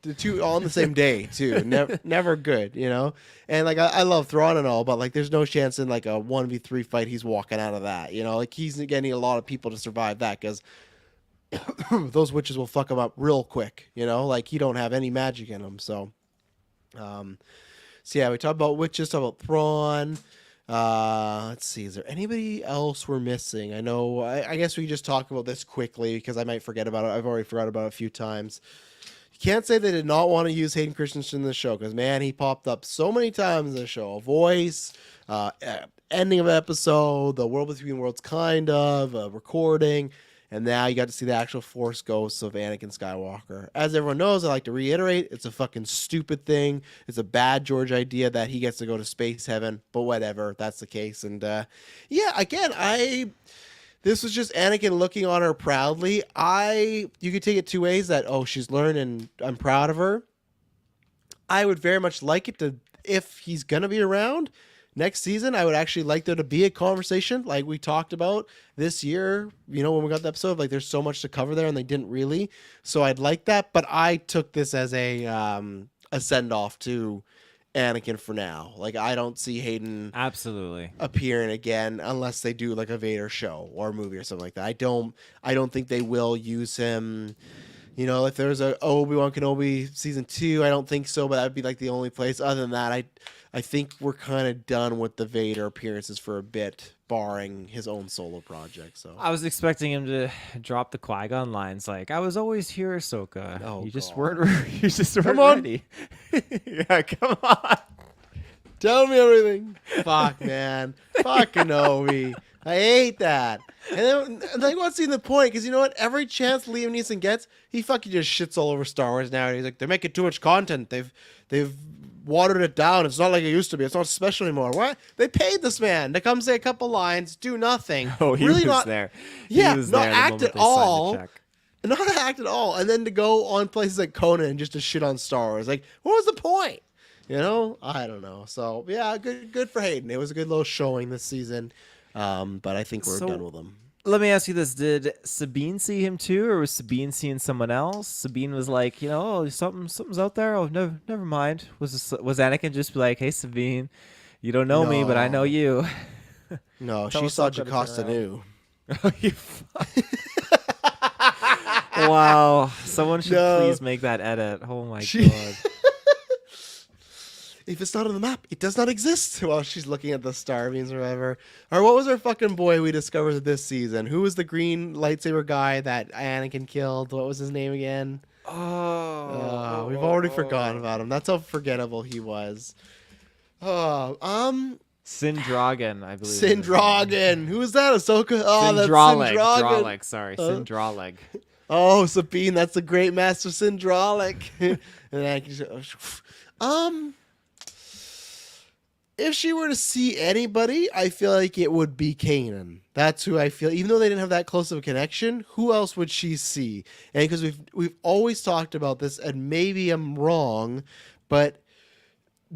the two all on the same day too. Never good, you know. And like I love Thrawn and all, but like there's no chance in like a 1v3 fight he's walking out of that. You know, like he's getting a lot of people to survive that because those witches will fuck him up real quick. You know, like he don't have any magic in him. So, yeah, we talked about witches, talk about Thrawn. Let's see. Is there anybody else we're missing? I know. I guess we just talk about this quickly because I might forget about it. I've already forgot about it a few times. Can't say they did not want to use Hayden Christensen in the show because, man, he popped up so many times in the show. A voice, ending of an episode, the World Between Worlds kind of, recording, and now you got to see the actual Force ghosts of Anakin Skywalker. As everyone knows, I like to reiterate, it's a fucking stupid thing. It's a bad George idea that he gets to go to space heaven, but whatever, that's the case. And, yeah, again, this was just Anakin looking on her proudly. You could take it two ways that, oh, she's learned and I'm proud of her. I would very much like it to, if he's going to be around next season, I would actually like there to be a conversation like we talked about this year, you know, when we got the episode, like there's so much to cover there and they didn't really. So I'd like that. But I took this as a send off to Anakin for now. Like I don't see Hayden absolutely appearing again unless they do like a Vader show or a movie or something like that. I don't think they will use him. You know, if there's a Obi-Wan Kenobi season 2, I don't think so, but that would be like the only place. Other than that, I think we're kind of done with the Vader appearances for a bit, barring his own solo project. So I was expecting him to drop the Qui-Gon lines like, "I was always here, Ahsoka. Oh, you just God. weren't. You just weren't Come on. ready." Yeah, come on. Tell me everything. Fuck, man. Fuck Kenobi. I hate that. And then, like, what's even the point? Because you know what? Every chance Liam Neeson gets, he fucking just shits all over Star Wars now. And he's like, they're making too much content. They've watered it down. It's not like it used to be. It's not special anymore. What? They paid this man to come say a couple lines, do nothing. Oh, he really was not there. Yeah, he was not there the act moment at they signed the all. check. Not act at all. And then to go on places like Conan and just to shit on Star Wars. Like, what was the point? You know? I don't know. So, yeah, good for Hayden. It was a good little showing this season. But I think we're done with him. Let me ask you this: did Sabine see him too, or was Sabine seeing someone else? Sabine was like, you know, oh, something's out there. Oh, never mind. Was Anakin just like, hey, Sabine, you don't know me, but I know you? No, Tell she us saw how to turn Jocasta around. Nu. Oh, you wow! Someone should please make that edit. Oh my god! If it's not on the map, it does not exist. While she's looking at the star beams or whatever. Or what was our fucking boy we discovered this season? Who was the green lightsaber guy that Anakin killed? What was his name again? Oh, We've already forgotten about him. That's how forgettable he was. Sin Dragon, I believe. Sin Dragon. Who is that? Ahsoka? Oh, Sin that's Draleg. Sin Dragon. Draleg, sorry. Sin Draleg. Oh, Sabine, that's the great master Sin Draleg. And then if she were to see anybody, I feel like it would be Kanan. That's who I feel. Even though they didn't have that close of a connection, who else would she see? And because we've always talked about this, and maybe I'm wrong, but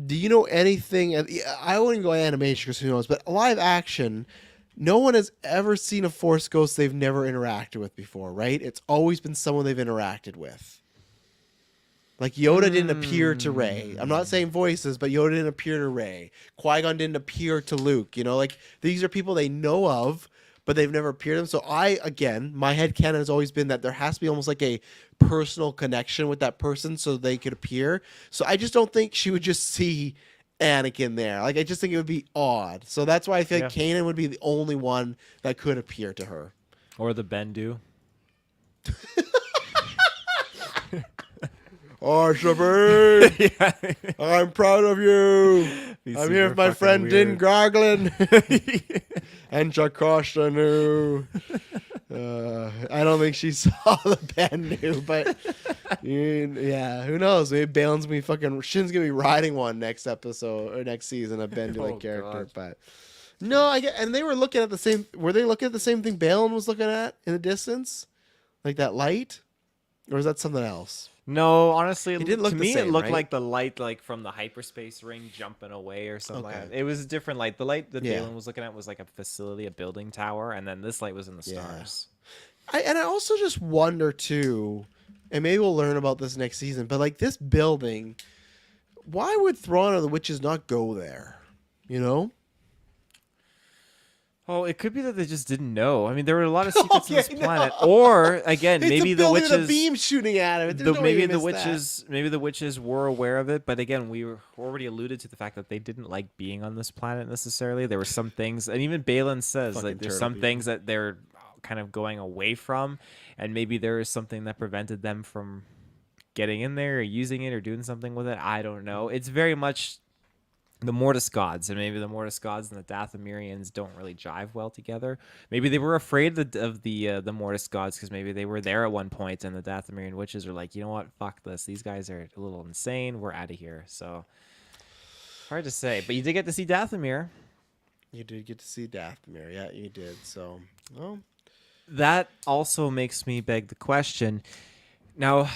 do you know anything? I wouldn't go animation because who knows, but live action. No one has ever seen a Force ghost they've never interacted with before, right? It's always been someone they've interacted with. Like Yoda didn't appear to Rey. I'm not saying voices, but Yoda didn't appear to Rey. Qui-Gon didn't appear to Luke. You know, like these are people they know of, but they've never appeared to them. So my headcanon has always been that there has to be almost like a personal connection with that person so they could appear. So I just don't think she would just see Anakin there. Like, I just think it would be odd. So that's why I feel like Yeah. Kanan would be the only one that could appear to her. Or the Bendu. Oh, Sabine, Yeah. I'm proud of you. These I'm scenes here are with my fucking friend Din weird. Garglin and Jakostanu. I don't think she saw the Bendu, but yeah, who knows? Maybe Balin's gonna be fucking. Shin's gonna be riding one next episode or next season, a Bendu-like Oh, character. God. But no, I get. And they were looking at the same. Were they looking at the same thing Balin was looking at in the distance, like that light, or is that something else? No, honestly, It didn't look to the me it same, looked right? like the light like from the hyperspace ring jumping away or something like Okay. that. It was a different light. The light that Yeah. Balin was looking at was like a facility, a building tower, and then this light was in the Yeah. stars. I also just wonder too, and maybe we'll learn about this next season. But like this building, why would Thrawn or the witches not go there? You know. Oh, it could be that they just didn't know. I mean, there were a lot of secrets on this Okay, planet. no. Or again, It's maybe a the building with a witches beam shooting at him. There's no way maybe you the missed that. witches were aware of it, but again, we were already alluded to the fact that they didn't like being on this planet necessarily. There were some things, and even Balin says Fucking like there's turtle some people. things that they're kind of going away from, and maybe there is something that prevented them from getting in there or using it or doing something with it. I don't know. It's very much the Mortis gods, and maybe the Mortis gods and the Dathomirians don't really jive well together. Maybe they were afraid of the Mortis gods because maybe they were there at one point, and the Dathomirian witches are like, you know what, fuck this. These guys are a little insane. We're out of here. So hard to say, but you did get to see Dathomir. You did get to see Dathomir. Yeah, you did. So, well, That also makes me beg the question. Now,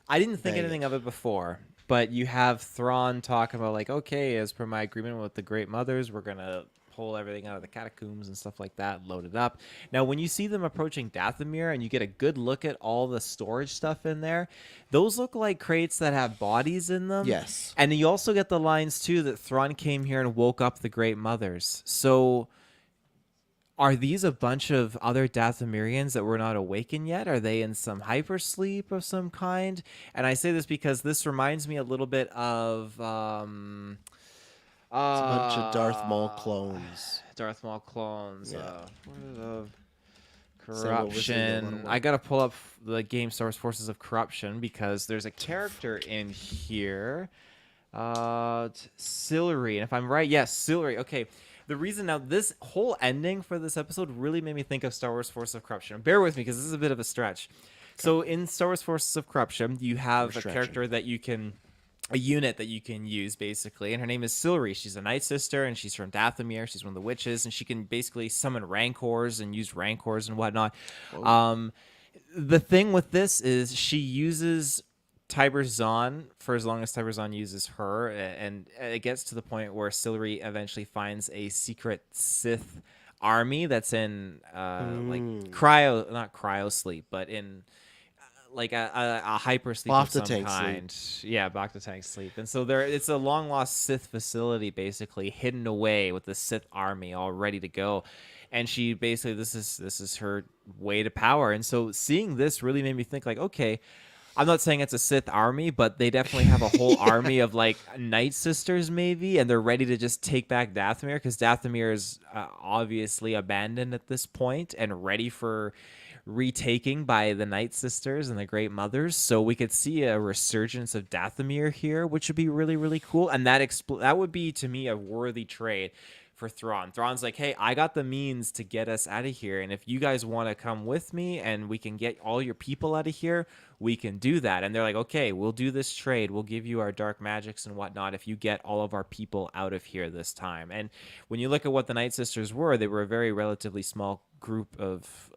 I didn't think Beg anything it. of it before, but you have Thrawn talking about like, okay, as per my agreement with the Great Mothers, we're gonna pull everything out of the catacombs and stuff like that, load it up. Now, when you see them approaching Dathomir and you get a good look at all the storage stuff in there, those look like crates that have bodies in them. yes. And you also get the lines too that Thrawn came here and woke up the Great Mothers. So are these a bunch of other Dathomirians that were not awakened yet? Are they in some hypersleep of some kind? And I say this because this reminds me a little bit of It's a bunch of Darth Maul clones. Darth Maul clones. Yeah. What are the Say what was in the corruption? little I gotta pull up the game Star Wars Forces of Corruption because there's a character in here. Sillery, and if I'm right, yes, Sillery. Okay. The reason now this whole ending for this episode really made me think of Star Wars Forces of Corruption. Bear with me because this is a bit of a stretch. So in Star Wars Forces of Corruption, you have a character that you can, a unit that you can use basically, and her name is Sillery. She's a Night Sister, and she's from Dathomir. She's one of the witches, and she can basically summon Rancors and use Rancors and whatnot. The thing with this is she uses Tiber Zahn for as long as Tiber Zahn uses her, and it gets to the point where Sillery eventually finds a secret Sith army that's in like not cryo sleep, but in like a hyper sleep of Bacta some tank kind. Yeah, Bacta tank sleep. And so it's a long lost Sith facility basically hidden away with the Sith army all ready to go. And she basically this is her way to power. And so seeing this really made me think like, okay, I'm not saying it's a Sith army, but they definitely have a whole army of like Night Sisters maybe, and they're ready to just take back Dathomir because Dathomir is obviously abandoned at this point and ready for retaking by the Night Sisters and the Great Mothers. So we could see a resurgence of Dathomir here, which would be really, really cool. And that would be to me a worthy trade for Thrawn. Thrawn's like, hey, I got the means to get us out of here, and if you guys want to come with me and we can get all your people out of here, we can do that. And they're like, okay, we'll do this trade. We'll give you our dark magics and whatnot if you get all of our people out of here this time. And when you look at what the Night Sisters were, they were a very relatively small group of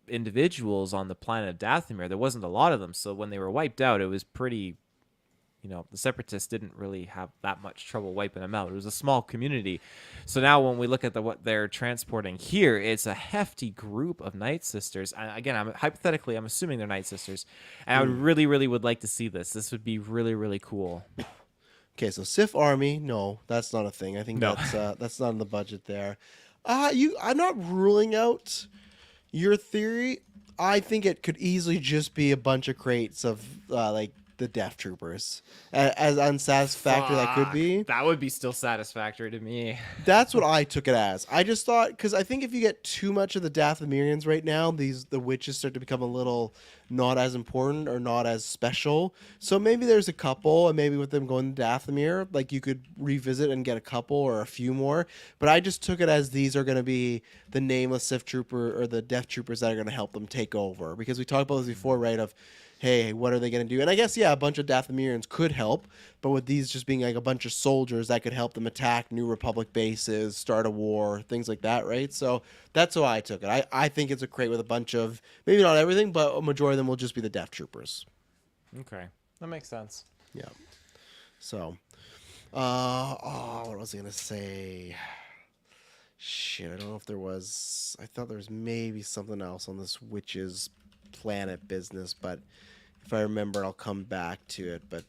individuals on the planet of Dathomir. There wasn't a lot of them, so when they were wiped out, it was pretty, the Separatists didn't really have that much trouble wiping them out. It was a small community. So now when we look at what they're transporting here, it's a hefty group of Night Sisters. And again, I'm assuming they're Night Sisters. And I would really, really would like to see this. This would be really, really cool. Okay, so Sith army, no, that's not a thing. I think No. that's not in the budget there. I'm not ruling out your theory. I think it could easily just be a bunch of crates of like the Death Troopers. As unsatisfactory that could Fuck, be, that would be still satisfactory to me. that's what I took it as. I just thought, because I think if you get too much of the Dathomirians right now, the witches start to become a little not as important or not as special. So maybe there's a couple, and maybe with them going to Dathomir, like you could revisit and get a couple or a few more. But I just took it as these are going to be the nameless Sith Trooper or the Death Troopers that are going to help them take over. Because we talked about this before, right? Of hey, what are they going to do? And I guess, yeah, a bunch of Dathomirians could help, but with these just being like a bunch of soldiers that could help them attack New Republic bases, start a war, things like that, right? So that's how I took it. I think it's a crate with a bunch of, maybe not everything, but a majority of them will just be the Death Troopers. Okay, that makes sense. Yeah. So, what was I going to say? Shit, I don't know if there was, I thought there was maybe something else on this witches planet business, but if I remember, I'll come back to it. But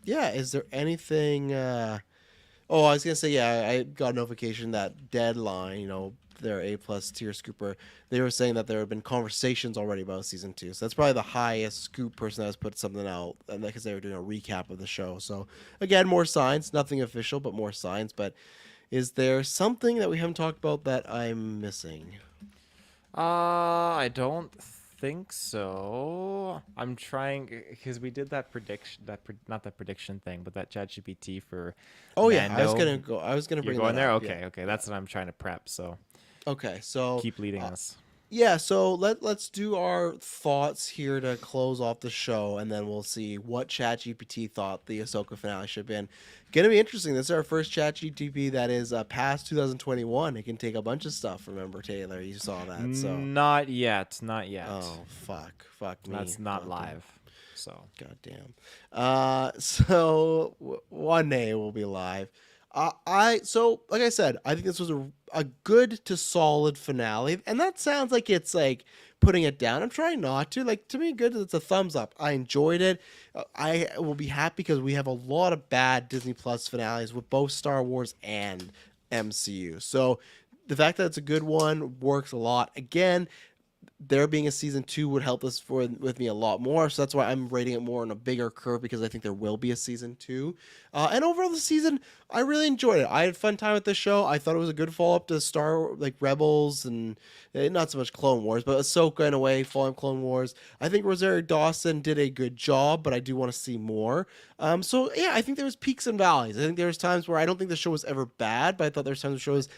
yeah, is there anything? I was gonna say, yeah, I got a notification that Deadline, their A+ tier scooper, they were saying that there have been conversations already about season 2. So that's probably the highest scoop person that has put something out, and because they were doing a recap of the show. So again, more signs, nothing official, but more signs. But is there something that we haven't talked about that I'm missing? I don't think so. I'm trying because we did that prediction, not that prediction thing, but that ChatGPT for. Oh yeah, I was Mando. gonna bring You're going that there. up, Okay, yeah. okay. That's what I'm trying to prep. So Okay, so keep leading us. yeah, so let's do our thoughts here to close off the show, and then we'll see what ChatGPT thought the Ahsoka finale should have been. Gonna be interesting. This is our first ChatGPT that is past 2021. It can take a bunch of stuff. Remember, Taylor, you saw that. So Not yet. Not yet. oh fuck me. That's not Goddamn. live. So Goddamn. So one day it will be live. So like I said, I think this was a good to solid finale, and that sounds like it's like putting it down. I'm trying not to. Like, to me, good. It's a thumbs up. I enjoyed it. I will be happy because we have a lot of bad Disney Plus finales with both Star Wars and MCU. So the fact that it's a good one works a lot. Again, there being a season 2 would help us with me a lot more, so that's why I'm rating it more on a bigger curve, because I think there will be a season 2. And overall, the season, I really enjoyed it. I had fun time with the show. I thought it was a good follow-up to Rebels, and not so much Clone Wars, but Ahsoka in a way, following Clone Wars. I think Rosario Dawson did a good job, but I do want to see more. So yeah, I think there was peaks and valleys. I think there was times where I don't think the show was ever bad, but I thought there was times the show was,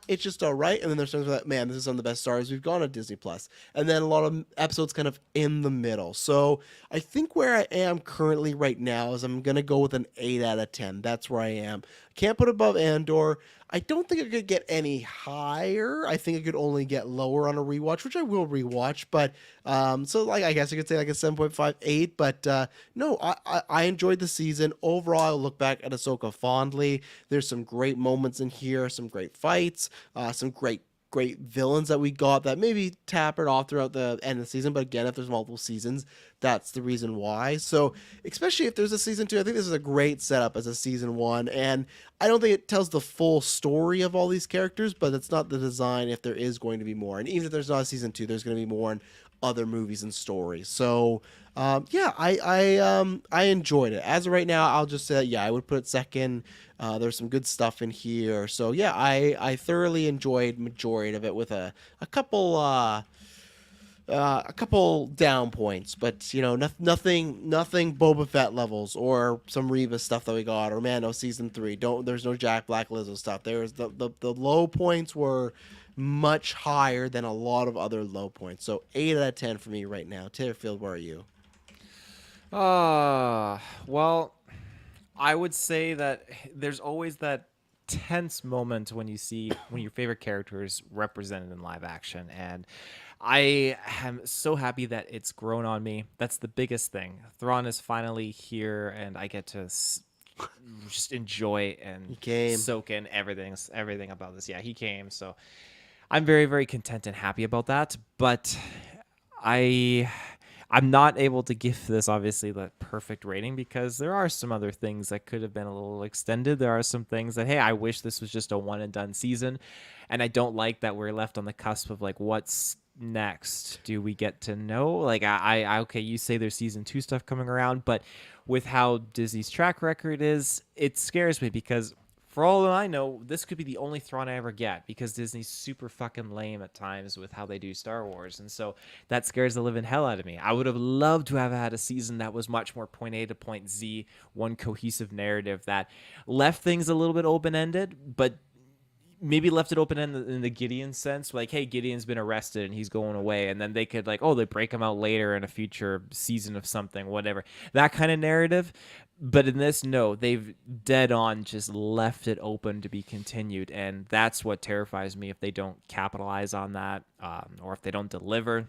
it's just all right. And then there's times where, man, this is some of the best stars we've gone on Disney Plus. And then a lot of episodes kind of in the middle. So I think where I am currently right now is I'm going to go with an 8 out of 10. That's where I am. Can't put above Andor. I don't think it could get any higher. I think it could only get lower on a rewatch, which I will rewatch. But so like I guess I could say like a 7.58. But no, I enjoyed the season. Overall, I'll look back at Ahsoka fondly. There's some great moments in here, some great fights, some great villains that we got that maybe tapered off throughout the end of the season. But again, if there's multiple seasons, that's the reason why. So especially if there's a season 2, I think this is a great setup as a season 1. And I don't think it tells the full story of all these characters, but it's not the design if there is going to be more. And even if there's not a season 2, there's going to be more in other movies and stories. So yeah, I enjoyed it. As of right now, I'll just say, yeah, I would put it second. There's some good stuff in here. So yeah, I thoroughly enjoyed majority of it with a couple down points, but nothing Boba Fett levels or some Reva stuff that we got, or Mando season 3. There's no Jack Black Lizzo stuff. There's the low points were much higher than a lot of other low points. So 8 out of 10 for me right now. Taylorfield, where are you? Well, I would say that there's always that tense moment when your favorite character is represented in live action, and I am so happy that it's grown on me. That's the biggest thing. Thrawn is finally here, and I get to just enjoy and soak in everything about this. Yeah, he came, so I'm very, very content and happy about that. But I'm not able to give this, obviously, the perfect rating because there are some other things that could have been a little extended. There are some things that, hey, I wish this was just a one and done season. And I don't like that we're left on the cusp of like what's next? Do we get to know? Like, I okay, you say there's season 2 stuff coming around, but with how Disney's track record is, it scares me because for all I know, this could be the only Thrawn I ever get because Disney's super fucking lame at times with how they do Star Wars. And so that scares the living hell out of me. I would have loved to have had a season that was much more point A to point Z, one cohesive narrative that left things a little bit open-ended, but maybe left it open in the Gideon sense, like, hey, Gideon's been arrested and he's going away, and then they could like, oh, they break him out later in a future season of something, whatever, that kind of narrative. But in this, no, they've dead on just left it open to be continued, and that's what terrifies me if they don't capitalize on that, or if they don't deliver.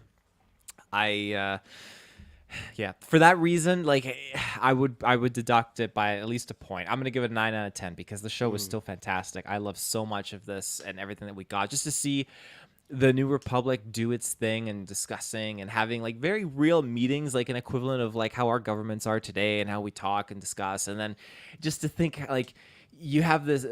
Yeah, for that reason, like I would deduct it by at least a point. I'm gonna give it a 9 out of 10 because the show was still fantastic. I love so much of this and everything that we got. Just to see the New Republic do its thing and discussing and having like very real meetings, like an equivalent of like how our governments are today and how we talk and discuss. And then just to think like you have this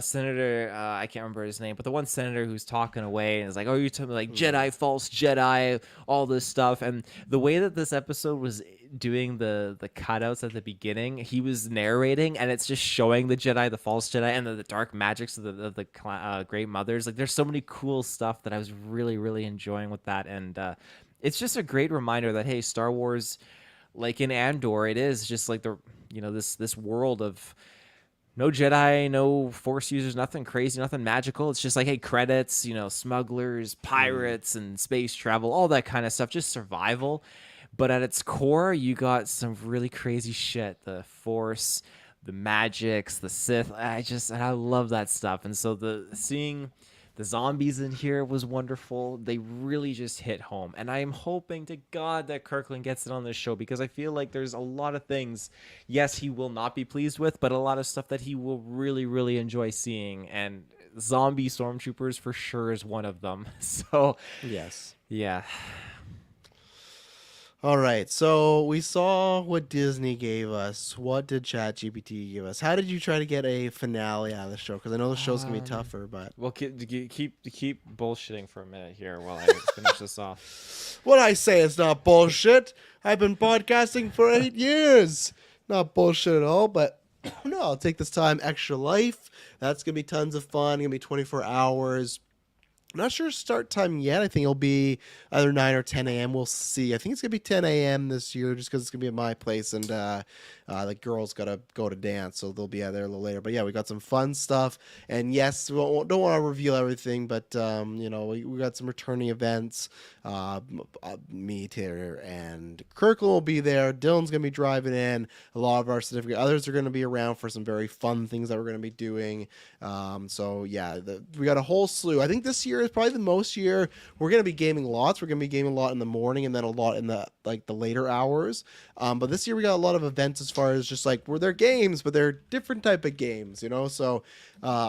senator, I can't remember his name, but the one senator who's talking away and is like, oh, you're telling me like Jedi, false Jedi, all this stuff. And the way that this episode was doing the cutouts at the beginning, he was narrating and it's just showing the Jedi, the false Jedi, and the dark magics of the Great Mothers. Like there's so many cool stuff that I was really, really enjoying with that. And it's just a great reminder that, hey, Star Wars, like in Andor, it is just like this world of no Jedi, no Force users, nothing crazy, nothing magical. It's just like, hey, credits, smugglers, pirates, and space travel, all that kind of stuff, just survival. But at its core, you got some really crazy shit. The Force, the magics, the Sith. I love that stuff. And so seeing the zombies in here was wonderful. They really just hit home. And I am hoping to God that Kirkland gets it on this show because I feel like there's a lot of things, yes, he will not be pleased with, but a lot of stuff that he will really, really enjoy seeing. And zombie stormtroopers for sure is one of them. So, Yes. Yeah. All right, so we saw what Disney gave us. What did ChatGPT give us? How did you try to get a finale out of the show? Because I know the show's gonna be tougher, but Well, keep bullshitting for a minute here while I finish this off. what I say is not bullshit. I've been podcasting for 8 years. Not bullshit at all, but no, I'll take this time. Extra Life. That's gonna be tons of fun. Gonna be 24 hours. I'm not sure start time yet. I think it'll be either 9 or 10 a.m. We'll see. I think it's going to be 10 a.m. this year just because it's going to be at my place and the girls got to go to dance, so they'll be out there a little later. But yeah, we got some fun stuff. And yes, we don't want to reveal everything, but we got some returning events. Me, Taylor, and Kirkland will be there. Dylan's going to be driving in. A lot of our significant others are going to be around for some very fun things that we're going to be doing. So yeah, we got a whole slew. I think this year is probably the most year we're going to be gaming lots. We're going to be gaming a lot in the morning and then a lot in the later hours. But this year we got a lot of events as far as just like, they're games, but they're different type of games, so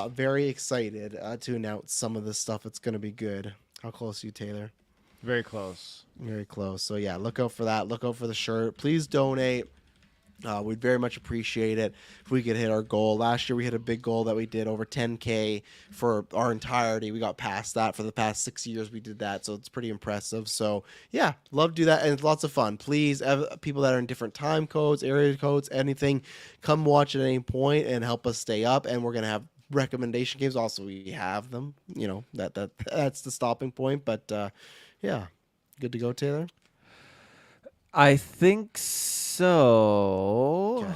very excited to announce some of this stuff. It's going to be good. How close are you, Taylor? Very close. Very close. So yeah, look out for that. Look out for the shirt. Please donate. We'd very much appreciate it if we could hit our goal. Last year we hit a big goal that we did over 10K for our entirety. We got past that for the past 6 years. We did that, so it's pretty impressive. So yeah, love to do that, and it's lots of fun. Please, people that are in different time codes, area codes, anything, come watch at any point and help us stay up. And we're gonna have recommendation games. Also, we have them. That's the stopping point. But yeah, good to go, Taylor. I think so.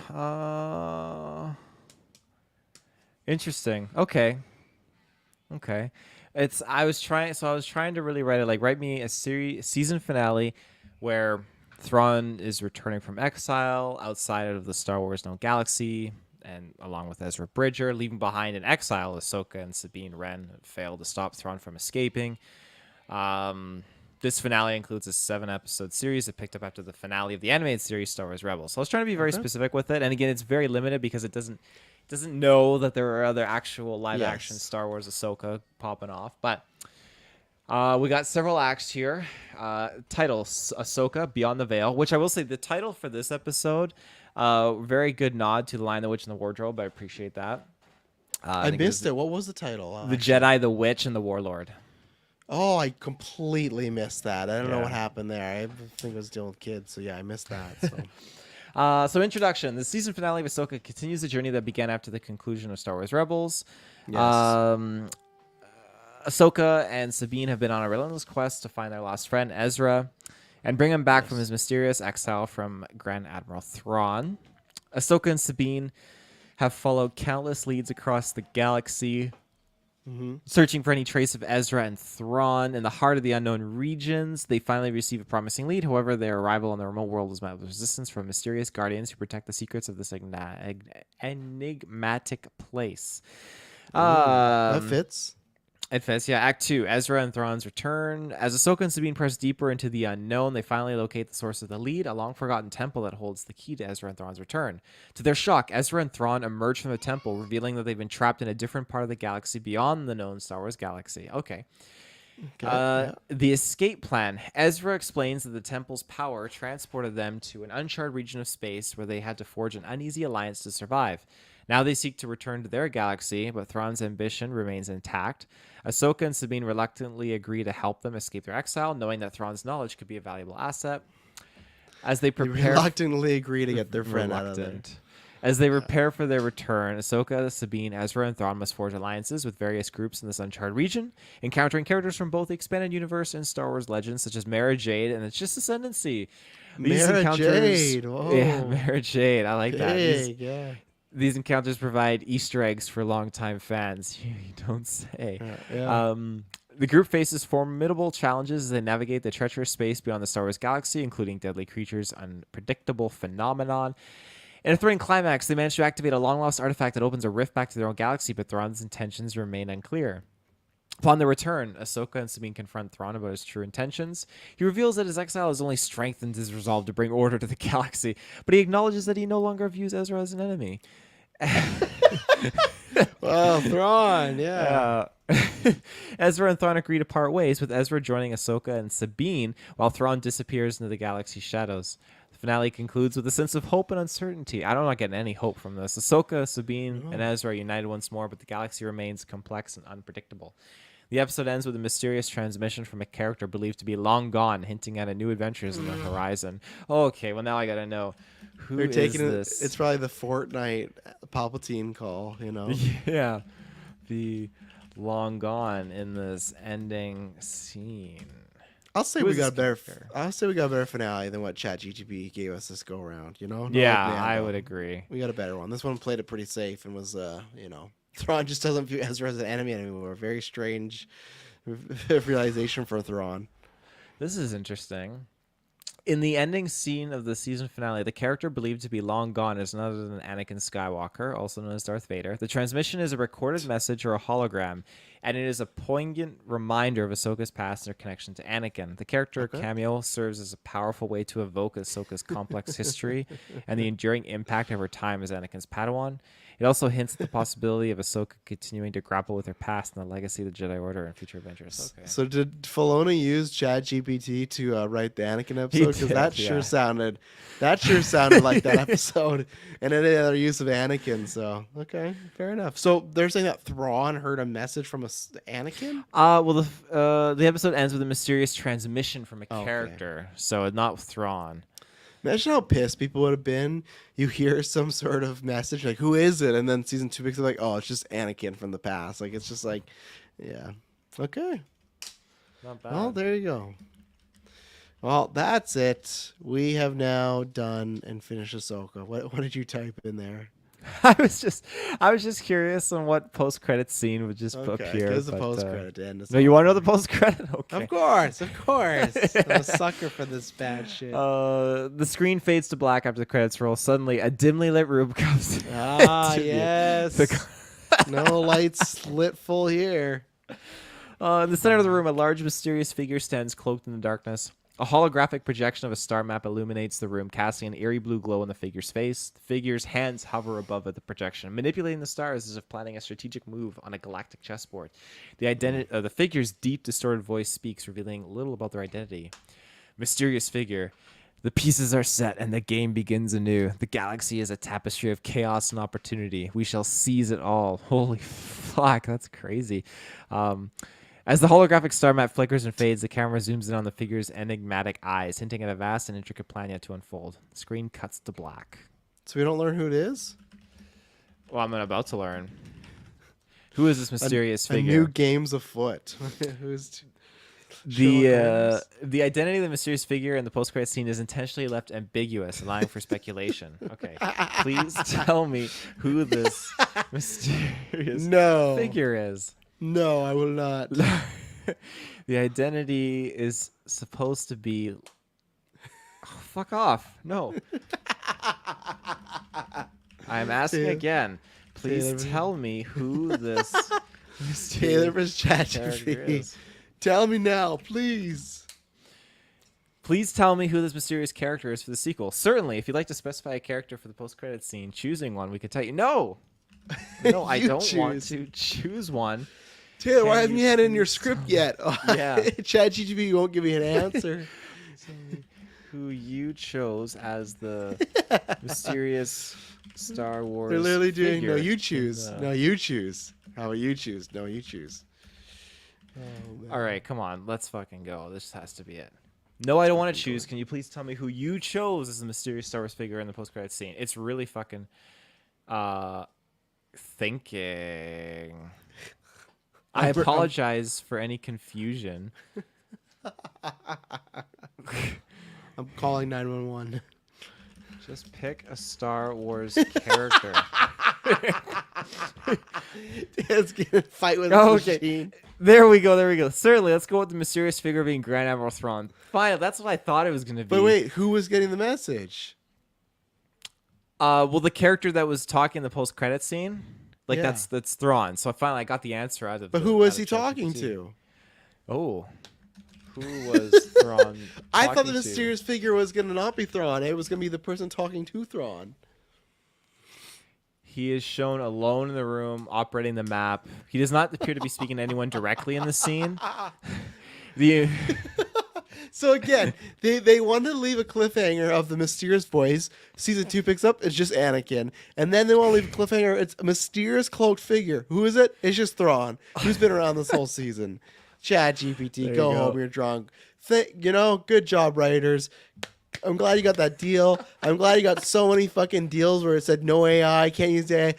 Okay. Interesting. Okay. I was trying to really write me a season finale where Thrawn is returning from exile outside of the Star Wars known galaxy, and along with Ezra Bridger, leaving behind in exile Ahsoka and Sabine Wren failed to stop Thrawn from escaping. This finale includes a 7-episode series that picked up after the finale of the animated series Star Wars Rebels. So I was trying to be very specific with it, and again, it's very limited because it doesn't know that there are other actual live-action Star Wars Ahsoka popping off. But we got several acts here. Title, Ahsoka, Beyond the Veil, which I will say the title for this episode, very good nod to The Lion, the Witch, and the Wardrobe. I appreciate that. I missed it. What was the title? The Jedi, the Witch, and the Warlord. Oh, I completely missed that. I don't know what Yeah. happened there. I think I was dealing with kids, so yeah, I missed that. So So introduction. The season finale of Ahsoka continues the journey that began after the conclusion of Star Wars Rebels. yes. Ahsoka and Sabine have been on a relentless quest to find their lost friend Ezra and bring him back from his mysterious exile from Grand Admiral Thrawn. Ahsoka and Sabine have followed countless leads across the galaxy, searching for any trace of Ezra and Thrawn in the heart of the unknown regions. They finally receive a promising lead. However, their arrival in the remote world is met with resistance from mysterious guardians who protect the secrets of this enigmatic place. That fits. It fits, yeah. Act 2, Ezra and Thrawn's return. As Ahsoka and Sabine press deeper into the unknown, they finally locate the source of the lead, a long-forgotten temple that holds the key to Ezra and Thrawn's return. To their shock, Ezra and Thrawn emerge from the temple, revealing that they've been trapped in a different part of the galaxy beyond the known Star Wars galaxy. Okay. The escape plan. Ezra explains that the temple's power transported them to an uncharted region of space where they had to forge an uneasy alliance to survive. Now they seek to return to their galaxy, but Thrawn's ambition remains intact. Ahsoka and Sabine reluctantly agree to help them escape their exile, knowing that Thrawn's knowledge could be a valuable asset. As they They prepare, reluctantly agree to get their friend out of there. reluctant. As they prepare for their return, Ahsoka, Sabine, Ezra, and Thrawn must forge alliances with various groups in this uncharted region, encountering characters from both the expanded universe and Star Wars legends, such as Mara Jade and It's Just Ascendancy. Mara Jade, whoa. Yeah, Mara Jade. I like that. Big, yeah. These encounters provide Easter eggs for longtime fans. You don't say. Yeah. The group faces formidable challenges as they navigate the treacherous space beyond the Star Wars galaxy, including deadly creatures, unpredictable phenomenon. In a thrilling climax, they manage to activate a long-lost artifact that opens a rift back to their own galaxy, but Thrawn's intentions remain unclear. Upon their return, Ahsoka and Sabine confront Thrawn about his true intentions. He reveals that his exile has only strengthened his resolve to bring order to the galaxy, but he acknowledges that he no longer views Ezra as an enemy. Well, Thrawn, yeah. Ezra and Thrawn agree to part ways, with Ezra joining Ahsoka and Sabine, while Thrawn disappears into the galaxy's shadows. The finale concludes with a sense of hope and uncertainty. I'm not getting any hope from this. Ahsoka, Sabine, and Ezra are united once more, but the galaxy remains complex and unpredictable. The episode ends with a mysterious transmission from a character believed to be long gone, hinting at a new adventures in the horizon. Okay, well now I gotta know who They're is taking this. It's probably the Fortnite Palpatine call, you know. Yeah, the long gone in this ending scene. I'll say Who we is got a this better. character? I'll say we got a better finale than what ChatGPT gave us this go around. You know. Not Yeah, like I Mando. would agree. We got a better one. This one played it pretty safe and was, you know, Thrawn just doesn't view Ezra as an enemy anymore. Very strange realization for Thrawn. This is interesting. In the ending scene of the season finale, the character believed to be long gone is none other than Anakin Skywalker, also known as Darth Vader. The transmission is a recorded message or a hologram, and it is a poignant reminder of Ahsoka's past and her connection to Anakin. The character cameo serves as a powerful way to evoke Ahsoka's complex history and the enduring impact of her time as Anakin's Padawan. It also hints at the possibility of Ahsoka continuing to grapple with her past and the legacy of the Jedi Order and future adventures. Okay. So did Filoni use ChatGPT to write the Anakin episode? Because did, that yeah. sure sounded like that episode and any other use of Anakin. So okay, fair enough. So they're saying that Thrawn heard a message from Anakin. Well, the episode ends with a mysterious transmission from a Okay. character, so not Thrawn. Imagine how pissed people would have been. You hear some sort of message like, "Who is it?" And then season 2 picks up like, "Oh, it's just Anakin from the past." Like it's just like, yeah, okay. Not bad. Well, there you go. Well, that's it. We have now done and finished Ahsoka. What did you type in there? I was just curious on what post credit scene would just appear. There's the but, post credit end. No, you want to know the post credit? Okay. Of course. I'm a sucker for this bad shit. The screen fades to black after the credits roll. Suddenly, a dimly lit room comes. Ah, to the- yes. No lights lit full here. In the center of the room, a large, mysterious figure stands cloaked in the darkness. A holographic projection of a star map illuminates the room, casting an eerie blue glow on the figure's face. The figure's hands hover above the projection, manipulating the stars as if planning a strategic move on a galactic chessboard. The figure's deep, distorted voice speaks, revealing little about their identity. Mysterious figure. The pieces are set and the game begins anew. The galaxy is a tapestry of chaos and opportunity. We shall seize it all. Holy fuck, that's crazy. As the holographic star map flickers and fades, the camera zooms in on the figure's enigmatic eyes, hinting at a vast and intricate plan yet to unfold. The screen cuts to black. So we don't learn who it is? Well, I'm about to learn. Who is this mysterious A figure? new game's afoot. Who's The identity of the mysterious figure in the post-credit scene is intentionally left ambiguous, allowing for speculation. Okay, please tell me who this mysterious figure is. No, I will not. The identity is supposed to be. Oh, fuck off! No. I'm asking again. Please tell me who this Taylor for character ChatGPT. is. Tell me now, please. Please tell me who this mysterious character is for the sequel. Certainly, if you'd like to specify a character for the post-credit scene, choosing one, we could tell you. No, no, I You don't want choose. to choose one. Taylor, Can why haven't you you had it in your please script yet? Yeah. ChatGPT won't give me an answer. Who you chose as the mysterious Star Wars? They're literally doing figure no, you in choose. the- No, you choose. How about you choose? No, you choose. Oh, man. All right, come on, let's fucking go. This has to be it. No, I don't want to choose. Can you please tell me who you chose as the mysterious Star Wars figure in the post-credit scene? It's really fucking thinking. I apologize for any confusion. I'm calling 911. Just pick a Star Wars character. It's gonna fight with Oh, the okay. machine. There we go. Certainly, let's go with the mysterious figure being Grand Admiral Thrawn. Fine, that's what I thought it was going to be. But wait, who was getting the message? Well, the character that was talking in the post-credit scene, like Yeah. that's Thrawn. So I got the answer out of. But who was he talking to? Oh, who was Thrawn? I thought talking the to? mysterious figure was gonna not be Thrawn. It was gonna be the person talking to Thrawn. He is shown alone in the room, operating the map. He does not appear to be speaking to anyone directly in the scene. The So again, they wanted to leave a cliffhanger of the mysterious voice. Season 2 picks up, it's just Anakin. And then they want to leave a cliffhanger, it's a mysterious cloaked figure. Who is it? It's just Thrawn, who's been around this whole season. ChatGPT, go home, you're drunk. Good job, writers. I'm glad you got that deal. I'm glad you got so many fucking deals where it said no AI, can't use AI.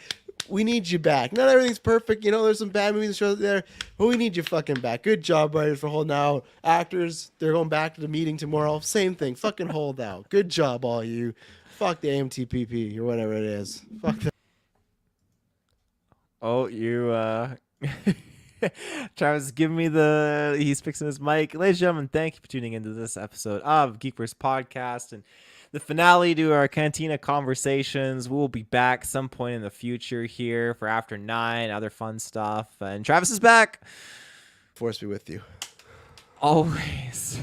We need you back. Not everything's perfect. There's some bad movies and shows there, but we need you fucking back. Good job, writers, for holding out. Actors, they're going back to the meeting tomorrow. Same thing. Fucking hold out. Good job, all you. Fuck the AMTPP or whatever it is. Fuck that. Oh, you Travis, give me he's fixing his mic. Ladies and gentlemen, thank you for tuning into this episode of GeekVerse Podcast and the finale to our Cantina conversations. We'll be back some point in the future here for After 9, other fun stuff. And Travis is back. Force be with you. Always.